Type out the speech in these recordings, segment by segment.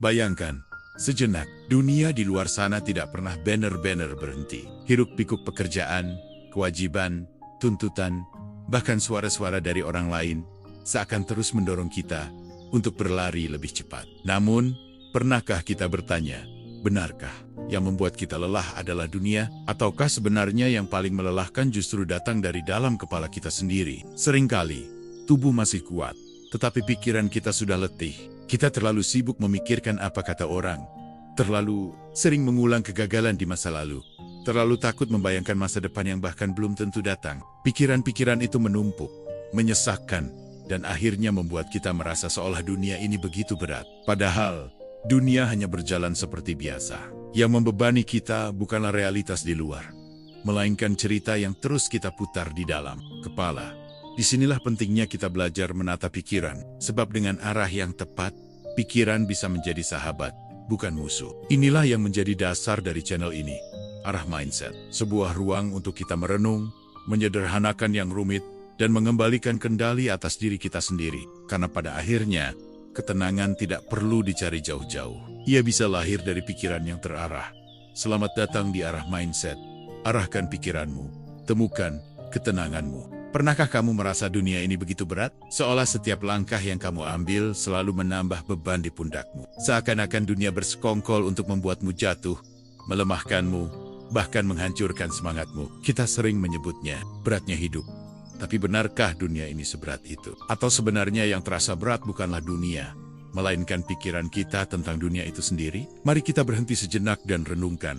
Bayangkan, sejenak, dunia di luar sana tidak pernah banner-banner berhenti. Hiruk-pikuk pekerjaan, kewajiban, tuntutan, bahkan suara-suara dari orang lain, seakan terus mendorong kita untuk berlari lebih cepat. Namun, pernahkah kita bertanya, benarkah yang membuat kita lelah adalah dunia, ataukah sebenarnya yang paling melelahkan justru datang dari dalam kepala kita sendiri? Seringkali, tubuh masih kuat, tetapi pikiran kita sudah letih. Kita terlalu sibuk memikirkan apa kata orang, terlalu sering mengulang kegagalan di masa lalu, terlalu takut membayangkan masa depan yang bahkan belum tentu datang. Pikiran-pikiran itu menumpuk, menyesakkan, dan akhirnya membuat kita merasa seolah dunia ini begitu berat. Padahal, dunia hanya berjalan seperti biasa. Yang membebani kita bukanlah realitas di luar, melainkan cerita yang terus kita putar di dalam kepala. Disinilah pentingnya kita belajar menata pikiran, sebab dengan arah yang tepat, pikiran bisa menjadi sahabat, bukan musuh. Inilah yang menjadi dasar dari channel ini, Arah Mindset. Sebuah ruang untuk kita merenung, menyederhanakan yang rumit, dan mengembalikan kendali atas diri kita sendiri. Karena pada akhirnya, ketenangan tidak perlu dicari jauh-jauh. Ia bisa lahir dari pikiran yang terarah. Selamat datang di Arah Mindset. Arahkan pikiranmu, temukan ketenanganmu. Pernahkah kamu merasa dunia ini begitu berat? Seolah setiap langkah yang kamu ambil selalu menambah beban di pundakmu. Seakan-akan dunia bersekongkol untuk membuatmu jatuh, melemahkanmu, bahkan menghancurkan semangatmu. Kita sering menyebutnya beratnya hidup. Tapi benarkah dunia ini seberat itu? Atau sebenarnya yang terasa berat bukanlah dunia, melainkan pikiran kita tentang dunia itu sendiri? Mari kita berhenti sejenak dan renungkan.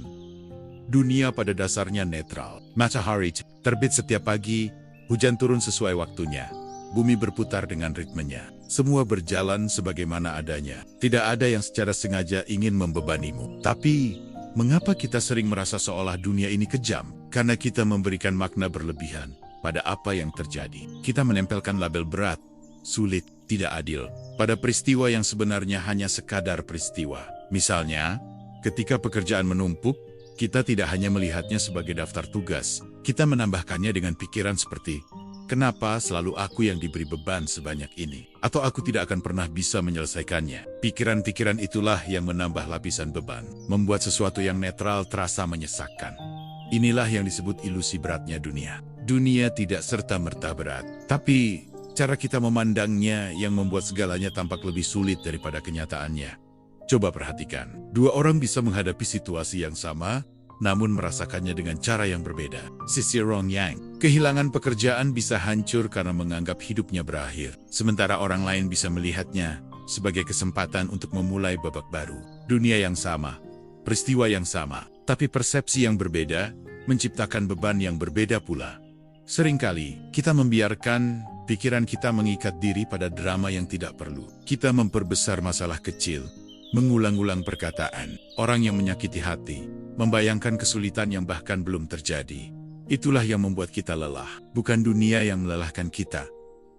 Dunia pada dasarnya netral. Matahari terbit setiap pagi, hujan turun sesuai waktunya. Bumi berputar dengan ritmenya. Semua berjalan sebagaimana adanya. Tidak ada yang secara sengaja ingin membebanimu. Tapi, mengapa kita sering merasa seolah dunia ini kejam? Karena kita memberikan makna berlebihan pada apa yang terjadi. Kita menempelkan label berat, sulit, tidak adil pada peristiwa yang sebenarnya hanya sekadar peristiwa. Misalnya, ketika pekerjaan menumpuk, kita tidak hanya melihatnya sebagai daftar tugas. Kita menambahkannya dengan pikiran seperti, kenapa selalu aku yang diberi beban sebanyak ini? Atau aku tidak akan pernah bisa menyelesaikannya. Pikiran-pikiran itulah yang menambah lapisan beban, membuat sesuatu yang netral terasa menyesakkan. Inilah yang disebut ilusi beratnya dunia. Dunia tidak serta-merta berat, tapi cara kita memandangnya yang membuat segalanya tampak lebih sulit daripada kenyataannya. Coba perhatikan, dua orang bisa menghadapi situasi yang sama, namun merasakannya dengan cara yang berbeda. Sisi Ron Yang, kehilangan pekerjaan bisa hancur karena menganggap hidupnya berakhir, sementara orang lain bisa melihatnya sebagai kesempatan untuk memulai babak baru. Dunia yang sama, peristiwa yang sama, tapi persepsi yang berbeda menciptakan beban yang berbeda pula. Seringkali, kita membiarkan pikiran kita mengikat diri pada drama yang tidak perlu. Kita memperbesar masalah kecil, mengulang-ulang perkataan, orang yang menyakiti hati, membayangkan kesulitan yang bahkan belum terjadi. Itulah yang membuat kita lelah. Bukan dunia yang melelahkan kita,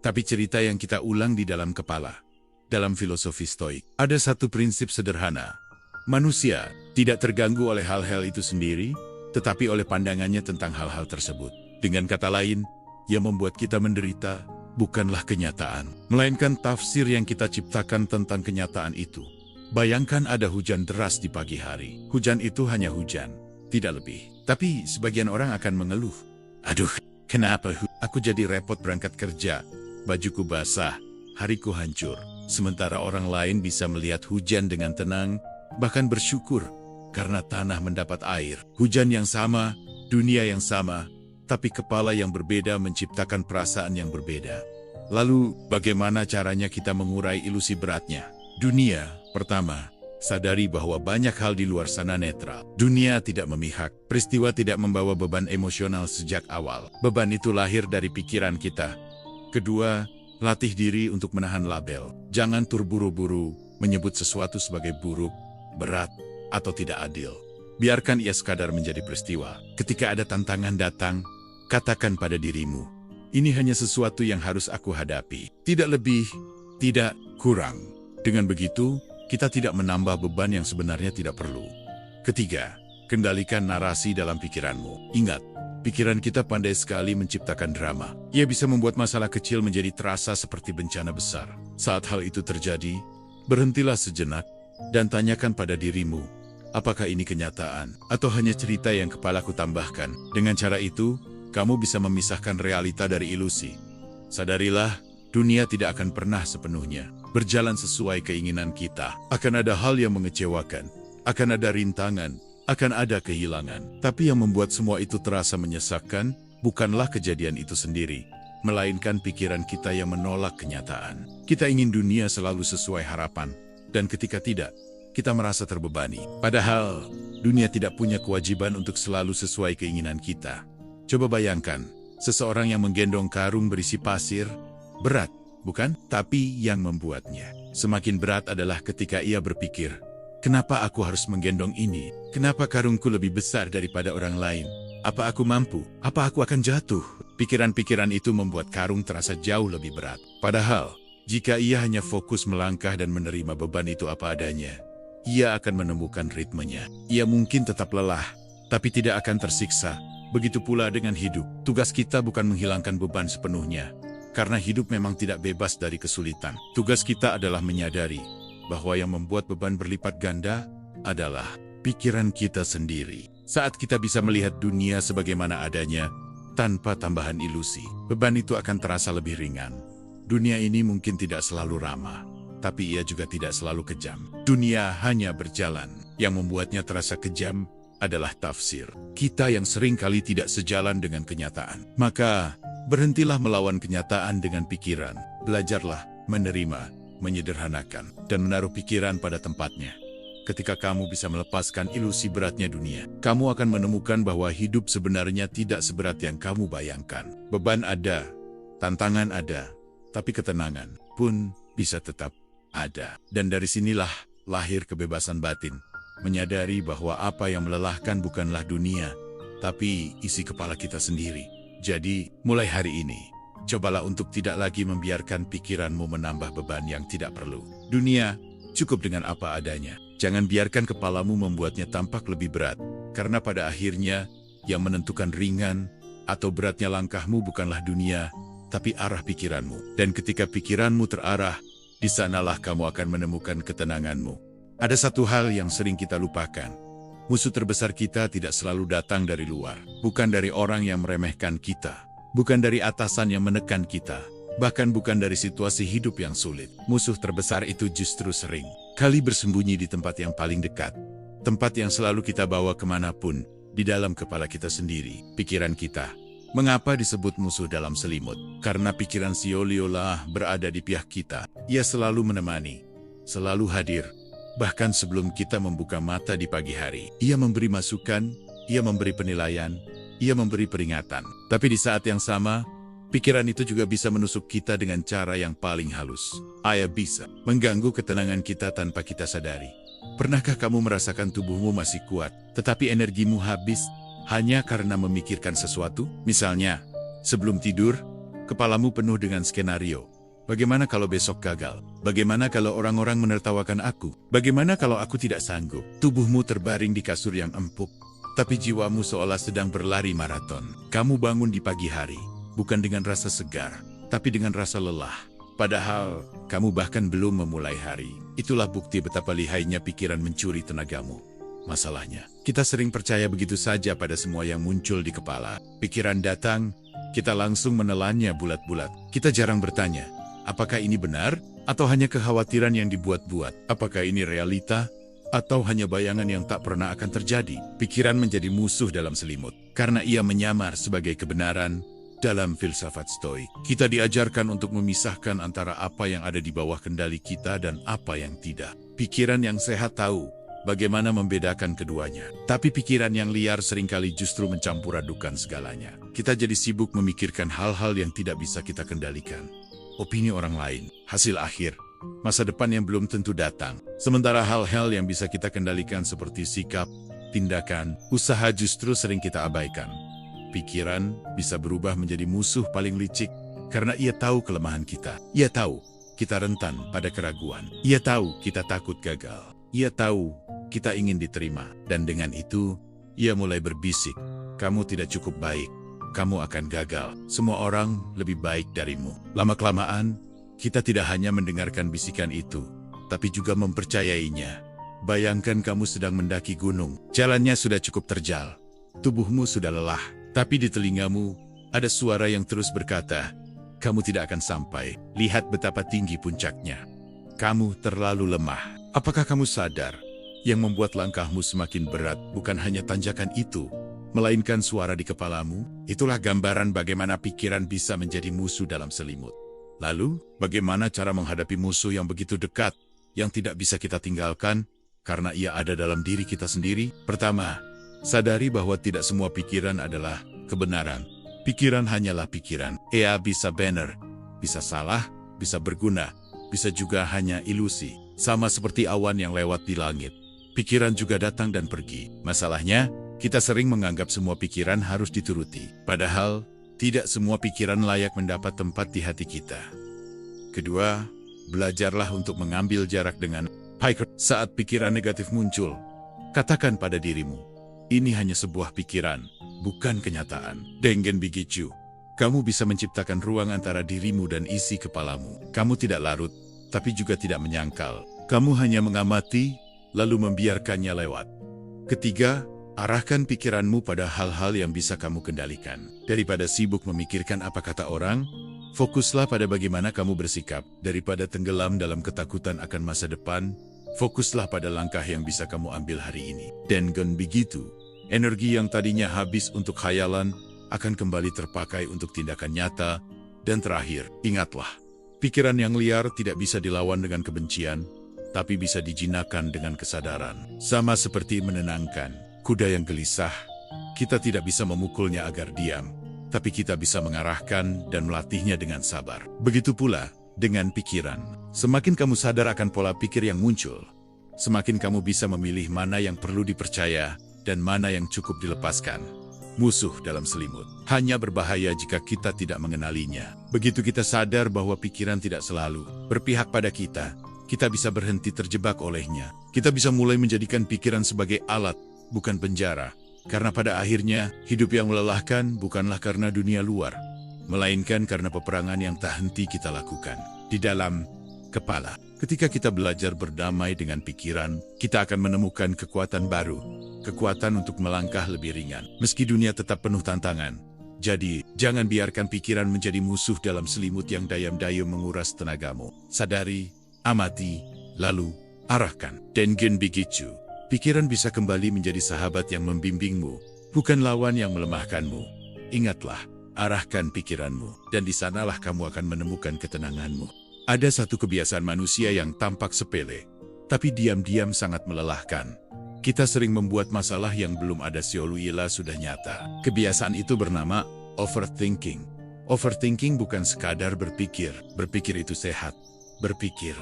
tapi cerita yang kita ulang di dalam kepala. Dalam filosofi Stoik, ada satu prinsip sederhana. Manusia tidak terganggu oleh hal-hal itu sendiri, tetapi oleh pandangannya tentang hal-hal tersebut. Dengan kata lain, yang membuat kita menderita bukanlah kenyataan, melainkan tafsir yang kita ciptakan tentang kenyataan itu. Bayangkan ada hujan deras di pagi hari. Hujan itu hanya hujan, tidak lebih. Tapi sebagian orang akan mengeluh. Aduh, kenapa aku jadi repot berangkat kerja? Bajuku basah, hariku hancur. Sementara orang lain bisa melihat hujan dengan tenang, bahkan bersyukur karena tanah mendapat air. Hujan yang sama, dunia yang sama, tapi kepala yang berbeda menciptakan perasaan yang berbeda. Lalu, bagaimana caranya kita mengurai ilusi beratnya? Dunia, pertama, sadari bahwa banyak hal di luar sana netral. Dunia tidak memihak, peristiwa tidak membawa beban emosional sejak awal. Beban itu lahir dari pikiran kita. Kedua, latih diri untuk menahan label. Jangan terburu-buru menyebut sesuatu sebagai buruk, berat, atau tidak adil. Biarkan ia sekadar menjadi peristiwa. Ketika ada tantangan datang, katakan pada dirimu, ini hanya sesuatu yang harus aku hadapi. Tidak lebih, tidak kurang. Dengan begitu, kita tidak menambah beban yang sebenarnya tidak perlu. Ketiga, kendalikan narasi dalam pikiranmu. Ingat, pikiran kita pandai sekali menciptakan drama. Ia bisa membuat masalah kecil menjadi terasa seperti bencana besar. Saat hal itu terjadi, berhentilah sejenak, dan tanyakan pada dirimu, apakah ini kenyataan atau hanya cerita yang kepalaku tambahkan. Dengan cara itu, kamu bisa memisahkan realita dari ilusi. Sadarilah, dunia tidak akan pernah sepenuhnya berjalan sesuai keinginan kita. Akan ada hal yang mengecewakan, akan ada rintangan, akan ada kehilangan. Tapi yang membuat semua itu terasa menyesakkan, bukanlah kejadian itu sendiri, melainkan pikiran kita yang menolak kenyataan. Kita ingin dunia selalu sesuai harapan, dan ketika tidak, kita merasa terbebani. Padahal, dunia tidak punya kewajiban untuk selalu sesuai keinginan kita. Coba bayangkan, seseorang yang menggendong karung berisi pasir, berat, bukan? Tapi yang membuatnya semakin berat adalah ketika ia berpikir, kenapa aku harus menggendong ini? Kenapa karungku lebih besar daripada orang lain? Apa aku mampu? Apa aku akan jatuh? Pikiran-pikiran itu membuat karung terasa jauh lebih berat. Padahal, jika ia hanya fokus melangkah dan menerima beban itu apa adanya, ia akan menemukan ritmenya. Ia mungkin tetap lelah, tapi tidak akan tersiksa. Begitu pula dengan hidup. Tugas kita bukan menghilangkan beban sepenuhnya, karena hidup memang tidak bebas dari kesulitan. Tugas kita adalah menyadari bahwa yang membuat beban berlipat ganda adalah pikiran kita sendiri. Saat kita bisa melihat dunia sebagaimana adanya, tanpa tambahan ilusi, beban itu akan terasa lebih ringan. Dunia ini mungkin tidak selalu ramah, tapi ia juga tidak selalu kejam. Dunia hanya berjalan. Yang membuatnya terasa kejam adalah tafsir kita yang sering kali tidak sejalan dengan kenyataan. Maka, berhentilah melawan kenyataan dengan pikiran. Belajarlah menerima, menyederhanakan, dan menaruh pikiran pada tempatnya. Ketika kamu bisa melepaskan ilusi beratnya dunia, kamu akan menemukan bahwa hidup sebenarnya tidak seberat yang kamu bayangkan. Beban ada, tantangan ada, tapi ketenangan pun bisa tetap ada. Dan dari sinilah lahir kebebasan batin, menyadari bahwa apa yang melelahkan bukanlah dunia, tapi isi kepala kita sendiri. Jadi, mulai hari ini, cobalah untuk tidak lagi membiarkan pikiranmu menambah beban yang tidak perlu. Dunia cukup dengan apa adanya. Jangan biarkan kepalamu membuatnya tampak lebih berat, karena pada akhirnya, yang menentukan ringan atau beratnya langkahmu bukanlah dunia, tapi arah pikiranmu. Dan ketika pikiranmu terarah, di sanalah kamu akan menemukan ketenanganmu. Ada satu hal yang sering kita lupakan. Musuh terbesar kita tidak selalu datang dari luar. Bukan dari orang yang meremehkan kita. Bukan dari atasan yang menekan kita. Bahkan bukan dari situasi hidup yang sulit. Musuh terbesar itu justru sering kali bersembunyi di tempat yang paling dekat. Tempat yang selalu kita bawa kemanapun, di dalam kepala kita sendiri, pikiran kita. Mengapa disebut musuh dalam selimut? Karena pikiran seolah-olah berada di pihak kita. Ia selalu menemani, selalu hadir. Bahkan sebelum kita membuka mata di pagi hari. Ia memberi masukan, ia memberi penilaian, ia memberi peringatan. Tapi di saat yang sama, pikiran itu juga bisa menusuk kita dengan cara yang paling halus. Ia bisa mengganggu ketenangan kita tanpa kita sadari. Pernahkah kamu merasakan tubuhmu masih kuat, tetapi energimu habis hanya karena memikirkan sesuatu? Misalnya, sebelum tidur, kepalamu penuh dengan skenario. Bagaimana kalau besok gagal? Bagaimana kalau orang-orang menertawakan aku? Bagaimana kalau aku tidak sanggup? Tubuhmu terbaring di kasur yang empuk, tapi jiwamu seolah sedang berlari maraton. Kamu bangun di pagi hari, bukan dengan rasa segar, tapi dengan rasa lelah. Padahal, kamu bahkan belum memulai hari. Itulah bukti betapa lihainya pikiran mencuri tenagamu. Masalahnya, kita sering percaya begitu saja pada semua yang muncul di kepala. Pikiran datang, kita langsung menelannya bulat-bulat. Kita jarang bertanya, apakah ini benar, atau hanya kekhawatiran yang dibuat-buat? Apakah ini realita, atau hanya bayangan yang tak pernah akan terjadi? Pikiran menjadi musuh dalam selimut, karena ia menyamar sebagai kebenaran. Dalam filsafat Stoik, kita diajarkan untuk memisahkan antara apa yang ada di bawah kendali kita dan apa yang tidak. Pikiran yang sehat tahu bagaimana membedakan keduanya. Tapi pikiran yang liar seringkali justru mencampur adukan segalanya. Kita jadi sibuk memikirkan hal-hal yang tidak bisa kita kendalikan. Opini orang lain, hasil akhir, masa depan yang belum tentu datang. Sementara hal-hal yang bisa kita kendalikan seperti sikap, tindakan, usaha justru sering kita abaikan. Pikiran bisa berubah menjadi musuh paling licik karena ia tahu kelemahan kita. Ia tahu kita rentan pada keraguan. Ia tahu kita takut gagal. Ia tahu kita ingin diterima. Dan dengan itu, ia mulai berbisik, kamu tidak cukup baik. Kamu akan gagal. Semua orang lebih baik darimu. Lama-kelamaan, kita tidak hanya mendengarkan bisikan itu, tapi juga mempercayainya. Bayangkan kamu sedang mendaki gunung. Jalannya sudah cukup terjal. Tubuhmu sudah lelah. Tapi di telingamu, ada suara yang terus berkata, kamu tidak akan sampai. Lihat betapa tinggi puncaknya. Kamu terlalu lemah. Apakah kamu sadar? Yang membuat langkahmu semakin berat bukan hanya tanjakan itu, melainkan suara di kepalamu. Itulah gambaran bagaimana pikiran bisa menjadi musuh dalam selimut. Lalu, bagaimana cara menghadapi musuh yang begitu dekat, yang tidak bisa kita tinggalkan, karena ia ada dalam diri kita sendiri? Pertama, sadari bahwa tidak semua pikiran adalah kebenaran. Pikiran hanyalah pikiran. Ia bisa benar, bisa salah, bisa berguna, bisa juga hanya ilusi. Sama seperti awan yang lewat di langit. Pikiran juga datang dan pergi. Masalahnya, kita sering menganggap semua pikiran harus dituruti. Padahal, tidak semua pikiran layak mendapat tempat di hati kita. Kedua, belajarlah untuk mengambil jarak dengan pikiran. Saat pikiran negatif muncul, katakan pada dirimu, ini hanya sebuah pikiran, bukan kenyataan. Dengan begitu, kamu bisa menciptakan ruang antara dirimu dan isi kepalamu. Kamu tidak larut, tapi juga tidak menyangkal. Kamu hanya mengamati, lalu membiarkannya lewat. Ketiga, arahkan pikiranmu pada hal-hal yang bisa kamu kendalikan. Daripada sibuk memikirkan apa kata orang, fokuslah pada bagaimana kamu bersikap. Daripada tenggelam dalam ketakutan akan masa depan, fokuslah pada langkah yang bisa kamu ambil hari ini. Dengan begitu, energi yang tadinya habis untuk khayalan akan kembali terpakai untuk tindakan nyata. Dan terakhir, ingatlah, pikiran yang liar tidak bisa dilawan dengan kebencian, tapi bisa dijinakkan dengan kesadaran. Sama seperti menenangkan kuda yang gelisah, kita tidak bisa memukulnya agar diam, tapi kita bisa mengarahkan dan melatihnya dengan sabar. Begitu pula dengan pikiran. Semakin kamu sadar akan pola pikir yang muncul, semakin kamu bisa memilih mana yang perlu dipercaya dan mana yang cukup dilepaskan. Musuh dalam selimut hanya berbahaya jika kita tidak mengenalinya. Begitu kita sadar bahwa pikiran tidak selalu berpihak pada kita, kita bisa berhenti terjebak olehnya. Kita bisa mulai menjadikan pikiran sebagai alat, bukan penjara. Karena pada akhirnya, hidup yang melelahkan bukanlah karena dunia luar, melainkan karena peperangan yang tak henti kita lakukan di dalam kepala. Ketika kita belajar berdamai dengan pikiran, kita akan menemukan kekuatan baru, kekuatan untuk melangkah lebih ringan. Meski dunia tetap penuh tantangan, jadi jangan biarkan pikiran menjadi musuh dalam selimut yang dayam-dayam menguras tenagamu. Sadari, amati, lalu arahkan. Dengan begitu, pikiran bisa kembali menjadi sahabat yang membimbingmu, bukan lawan yang melemahkanmu. Ingatlah, arahkan pikiranmu, dan di sanalah kamu akan menemukan ketenanganmu. Ada satu kebiasaan manusia yang tampak sepele, tapi diam-diam sangat melelahkan. Kita sering membuat masalah yang belum ada solusinya sudah nyata. Kebiasaan itu bernama overthinking. Overthinking bukan sekadar berpikir. Berpikir itu sehat. Berpikir,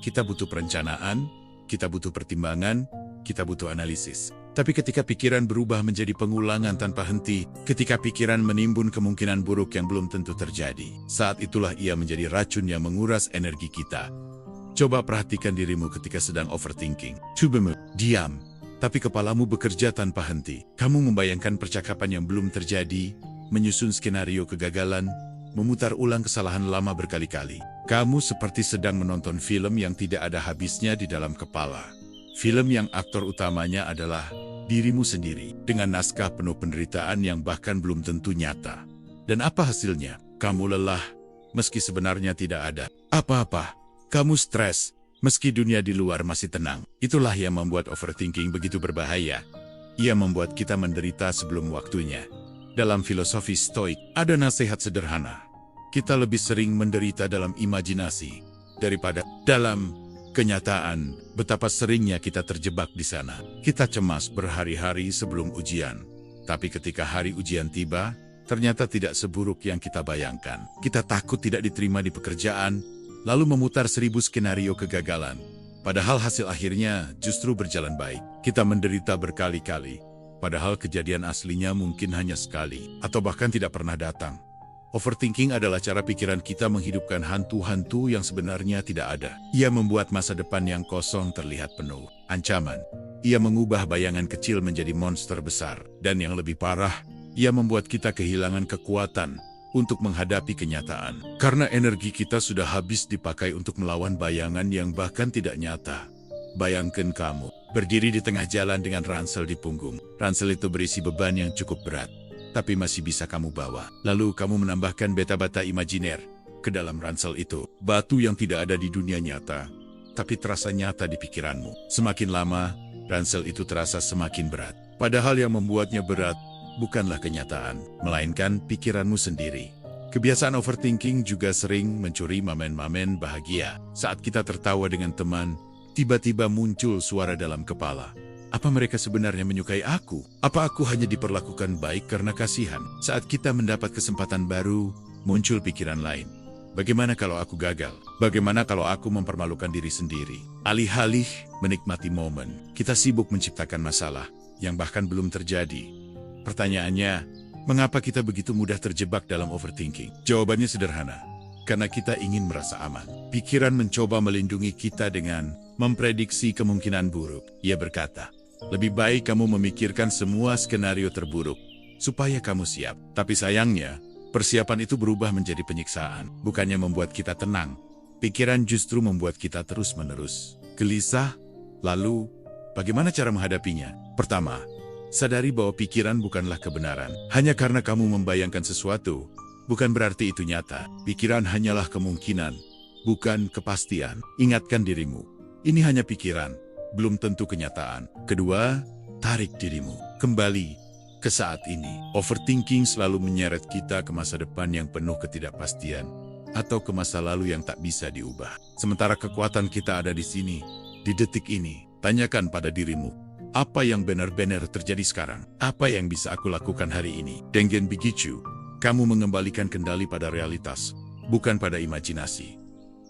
kita butuh perencanaan, kita butuh pertimbangan, kita butuh analisis. Tapi ketika pikiran berubah menjadi pengulangan tanpa henti, ketika pikiran menimbun kemungkinan buruk yang belum tentu terjadi, saat itulah ia menjadi racun yang menguras energi kita. Coba perhatikan dirimu ketika sedang overthinking. Coba diam, tapi kepalamu bekerja tanpa henti. Kamu membayangkan percakapan yang belum terjadi, menyusun skenario kegagalan, memutar ulang kesalahan lama berkali-kali. Kamu seperti sedang menonton film yang tidak ada habisnya di dalam kepala. Film yang aktor utamanya adalah dirimu sendiri, dengan naskah penuh penderitaan yang bahkan belum tentu nyata. Dan apa hasilnya? Kamu lelah, meski sebenarnya tidak ada apa-apa. Kamu stres, meski dunia di luar masih tenang. Itulah yang membuat overthinking begitu berbahaya. Ia membuat kita menderita sebelum waktunya. Dalam filosofi Stoik, ada nasihat sederhana. Kita lebih sering menderita dalam imajinasi daripada dalam kenyataan. Betapa seringnya kita terjebak di sana. Kita cemas berhari-hari sebelum ujian. Tapi ketika hari ujian tiba, ternyata tidak seburuk yang kita bayangkan. Kita takut tidak diterima di pekerjaan, lalu memutar 1000 skenario kegagalan. Padahal hasil akhirnya justru berjalan baik. Kita menderita berkali-kali. Padahal kejadian aslinya mungkin hanya sekali, atau bahkan tidak pernah datang. Overthinking adalah cara pikiran kita menghidupkan hantu-hantu yang sebenarnya tidak ada. Ia membuat masa depan yang kosong terlihat penuh ancaman. Ia mengubah bayangan kecil menjadi monster besar. Dan yang lebih parah, ia membuat kita kehilangan kekuatan untuk menghadapi kenyataan. Karena energi kita sudah habis dipakai untuk melawan bayangan yang bahkan tidak nyata. Bayangkan kamu berdiri di tengah jalan dengan ransel di punggung. Ransel itu berisi beban yang cukup berat, tapi masih bisa kamu bawa. Lalu kamu menambahkan bata-bata imajiner ke dalam ransel itu. Batu yang tidak ada di dunia nyata, tapi terasa nyata di pikiranmu. Semakin lama, ransel itu terasa semakin berat. Padahal yang membuatnya berat bukanlah kenyataan, melainkan pikiranmu sendiri. Kebiasaan overthinking juga sering mencuri momen-momen bahagia. Saat kita tertawa dengan teman, tiba-tiba muncul suara dalam kepala. Apa mereka sebenarnya menyukai aku? Apa aku hanya diperlakukan baik karena kasihan? Saat kita mendapat kesempatan baru, muncul pikiran lain. Bagaimana kalau aku gagal? Bagaimana kalau aku mempermalukan diri sendiri? Alih-alih menikmati momen, kita sibuk menciptakan masalah yang bahkan belum terjadi. Pertanyaannya, mengapa kita begitu mudah terjebak dalam overthinking? Jawabannya sederhana. Karena kita ingin merasa aman. Pikiran mencoba melindungi kita dengan memprediksi kemungkinan buruk. Ia berkata, lebih baik kamu memikirkan semua skenario terburuk supaya kamu siap. Tapi sayangnya, persiapan itu berubah menjadi penyiksaan. Bukannya membuat kita tenang, pikiran justru membuat kita terus-menerus gelisah. Lalu, bagaimana cara menghadapinya? Pertama, sadari bahwa pikiran bukanlah kebenaran. Hanya karena kamu membayangkan sesuatu, bukan berarti itu nyata. Pikiran hanyalah kemungkinan, bukan kepastian. Ingatkan dirimu, ini hanya pikiran, belum tentu kenyataan. Kedua, tarik dirimu kembali ke saat ini. Overthinking selalu menyeret kita ke masa depan yang penuh ketidakpastian, atau ke masa lalu yang tak bisa diubah. Sementara kekuatan kita ada di sini, di detik ini. Tanyakan pada dirimu, apa yang benar-benar terjadi sekarang? Apa yang bisa aku lakukan hari ini? Dengan begitu, kamu mengembalikan kendali pada realitas, bukan pada imajinasi.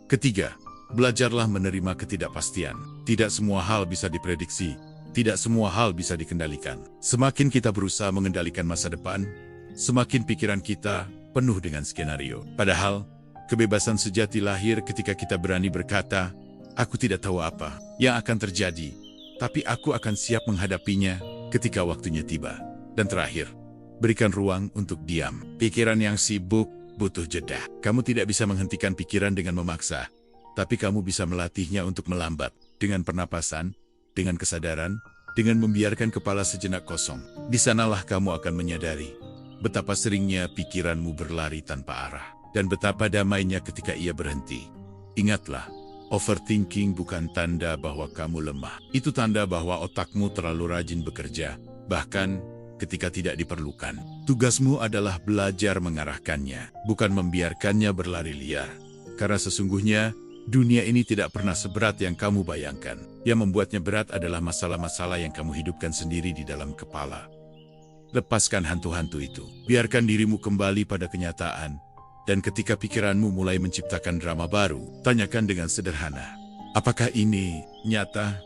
Ketiga, belajarlah menerima ketidakpastian. Tidak semua hal bisa diprediksi, tidak semua hal bisa dikendalikan. Semakin kita berusaha mengendalikan masa depan, semakin pikiran kita penuh dengan skenario. Padahal, kebebasan sejati lahir ketika kita berani berkata, aku tidak tahu apa yang akan terjadi, tapi aku akan siap menghadapinya ketika waktunya tiba. Dan terakhir, berikan ruang untuk diam. Pikiran yang sibuk butuh jeda. Kamu tidak bisa menghentikan pikiran dengan memaksa, tapi kamu bisa melatihnya untuk melambat. Dengan pernapasan, dengan kesadaran, dengan membiarkan kepala sejenak kosong. Di sanalah kamu akan menyadari betapa seringnya pikiranmu berlari tanpa arah, dan betapa damainya ketika ia berhenti. Ingatlah, overthinking bukan tanda bahwa kamu lemah. Itu tanda bahwa otakmu terlalu rajin bekerja, bahkan ketika tidak diperlukan. Tugasmu adalah belajar mengarahkannya, bukan membiarkannya berlari liar. Karena sesungguhnya, dunia ini tidak pernah seberat yang kamu bayangkan. Yang membuatnya berat adalah masalah-masalah yang kamu hidupkan sendiri di dalam kepala. Lepaskan hantu-hantu itu. Biarkan dirimu kembali pada kenyataan. Dan ketika pikiranmu mulai menciptakan drama baru, tanyakan dengan sederhana, apakah ini nyata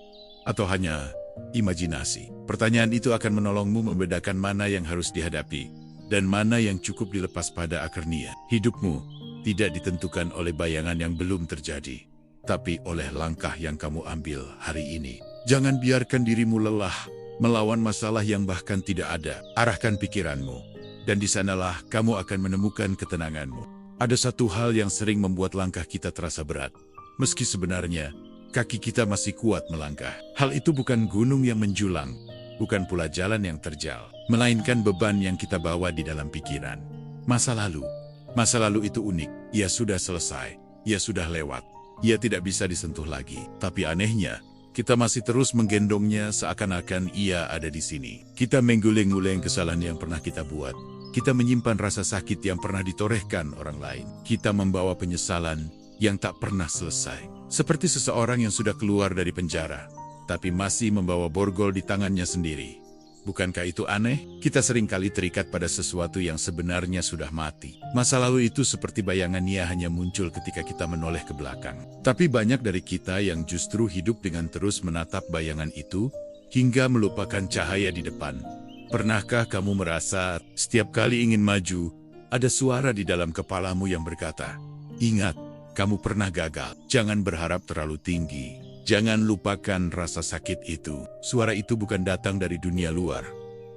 atau hanya imajinasi? Pertanyaan itu akan menolongmu membedakan mana yang harus dihadapi dan mana yang cukup dilepas pada akhirnya. Hidupmu tidak ditentukan oleh bayangan yang belum terjadi, tapi oleh langkah yang kamu ambil hari ini. Jangan biarkan dirimu lelah melawan masalah yang bahkan tidak ada. Arahkan pikiranmu, dan di sanalah kamu akan menemukan ketenanganmu. Ada satu hal yang sering membuat langkah kita terasa berat, meski sebenarnya kaki kita masih kuat melangkah. Hal itu bukan gunung yang menjulang, bukan pula jalan yang terjal, melainkan beban yang kita bawa di dalam pikiran. Masa lalu itu unik. Ia sudah selesai, ia sudah lewat, ia tidak bisa disentuh lagi. Tapi anehnya, kita masih terus menggendongnya seakan-akan ia ada di sini. Kita mengguling-guling kesalahan yang pernah kita buat. Kita menyimpan rasa sakit yang pernah ditorehkan orang lain. Kita membawa penyesalan yang tak pernah selesai. Seperti seseorang yang sudah keluar dari penjara, tapi masih membawa borgol di tangannya sendiri. Bukankah itu aneh? Kita seringkali terikat pada sesuatu yang sebenarnya sudah mati. Masa lalu itu seperti bayangan ia hanya muncul ketika kita menoleh ke belakang. Tapi banyak dari kita yang justru hidup dengan terus menatap bayangan itu, hingga melupakan cahaya di depan. Pernahkah kamu merasa setiap kali ingin maju, ada suara di dalam kepalamu yang berkata, ingat, kamu pernah gagal. Jangan berharap terlalu tinggi. Jangan lupakan rasa sakit itu. Suara itu bukan datang dari dunia luar,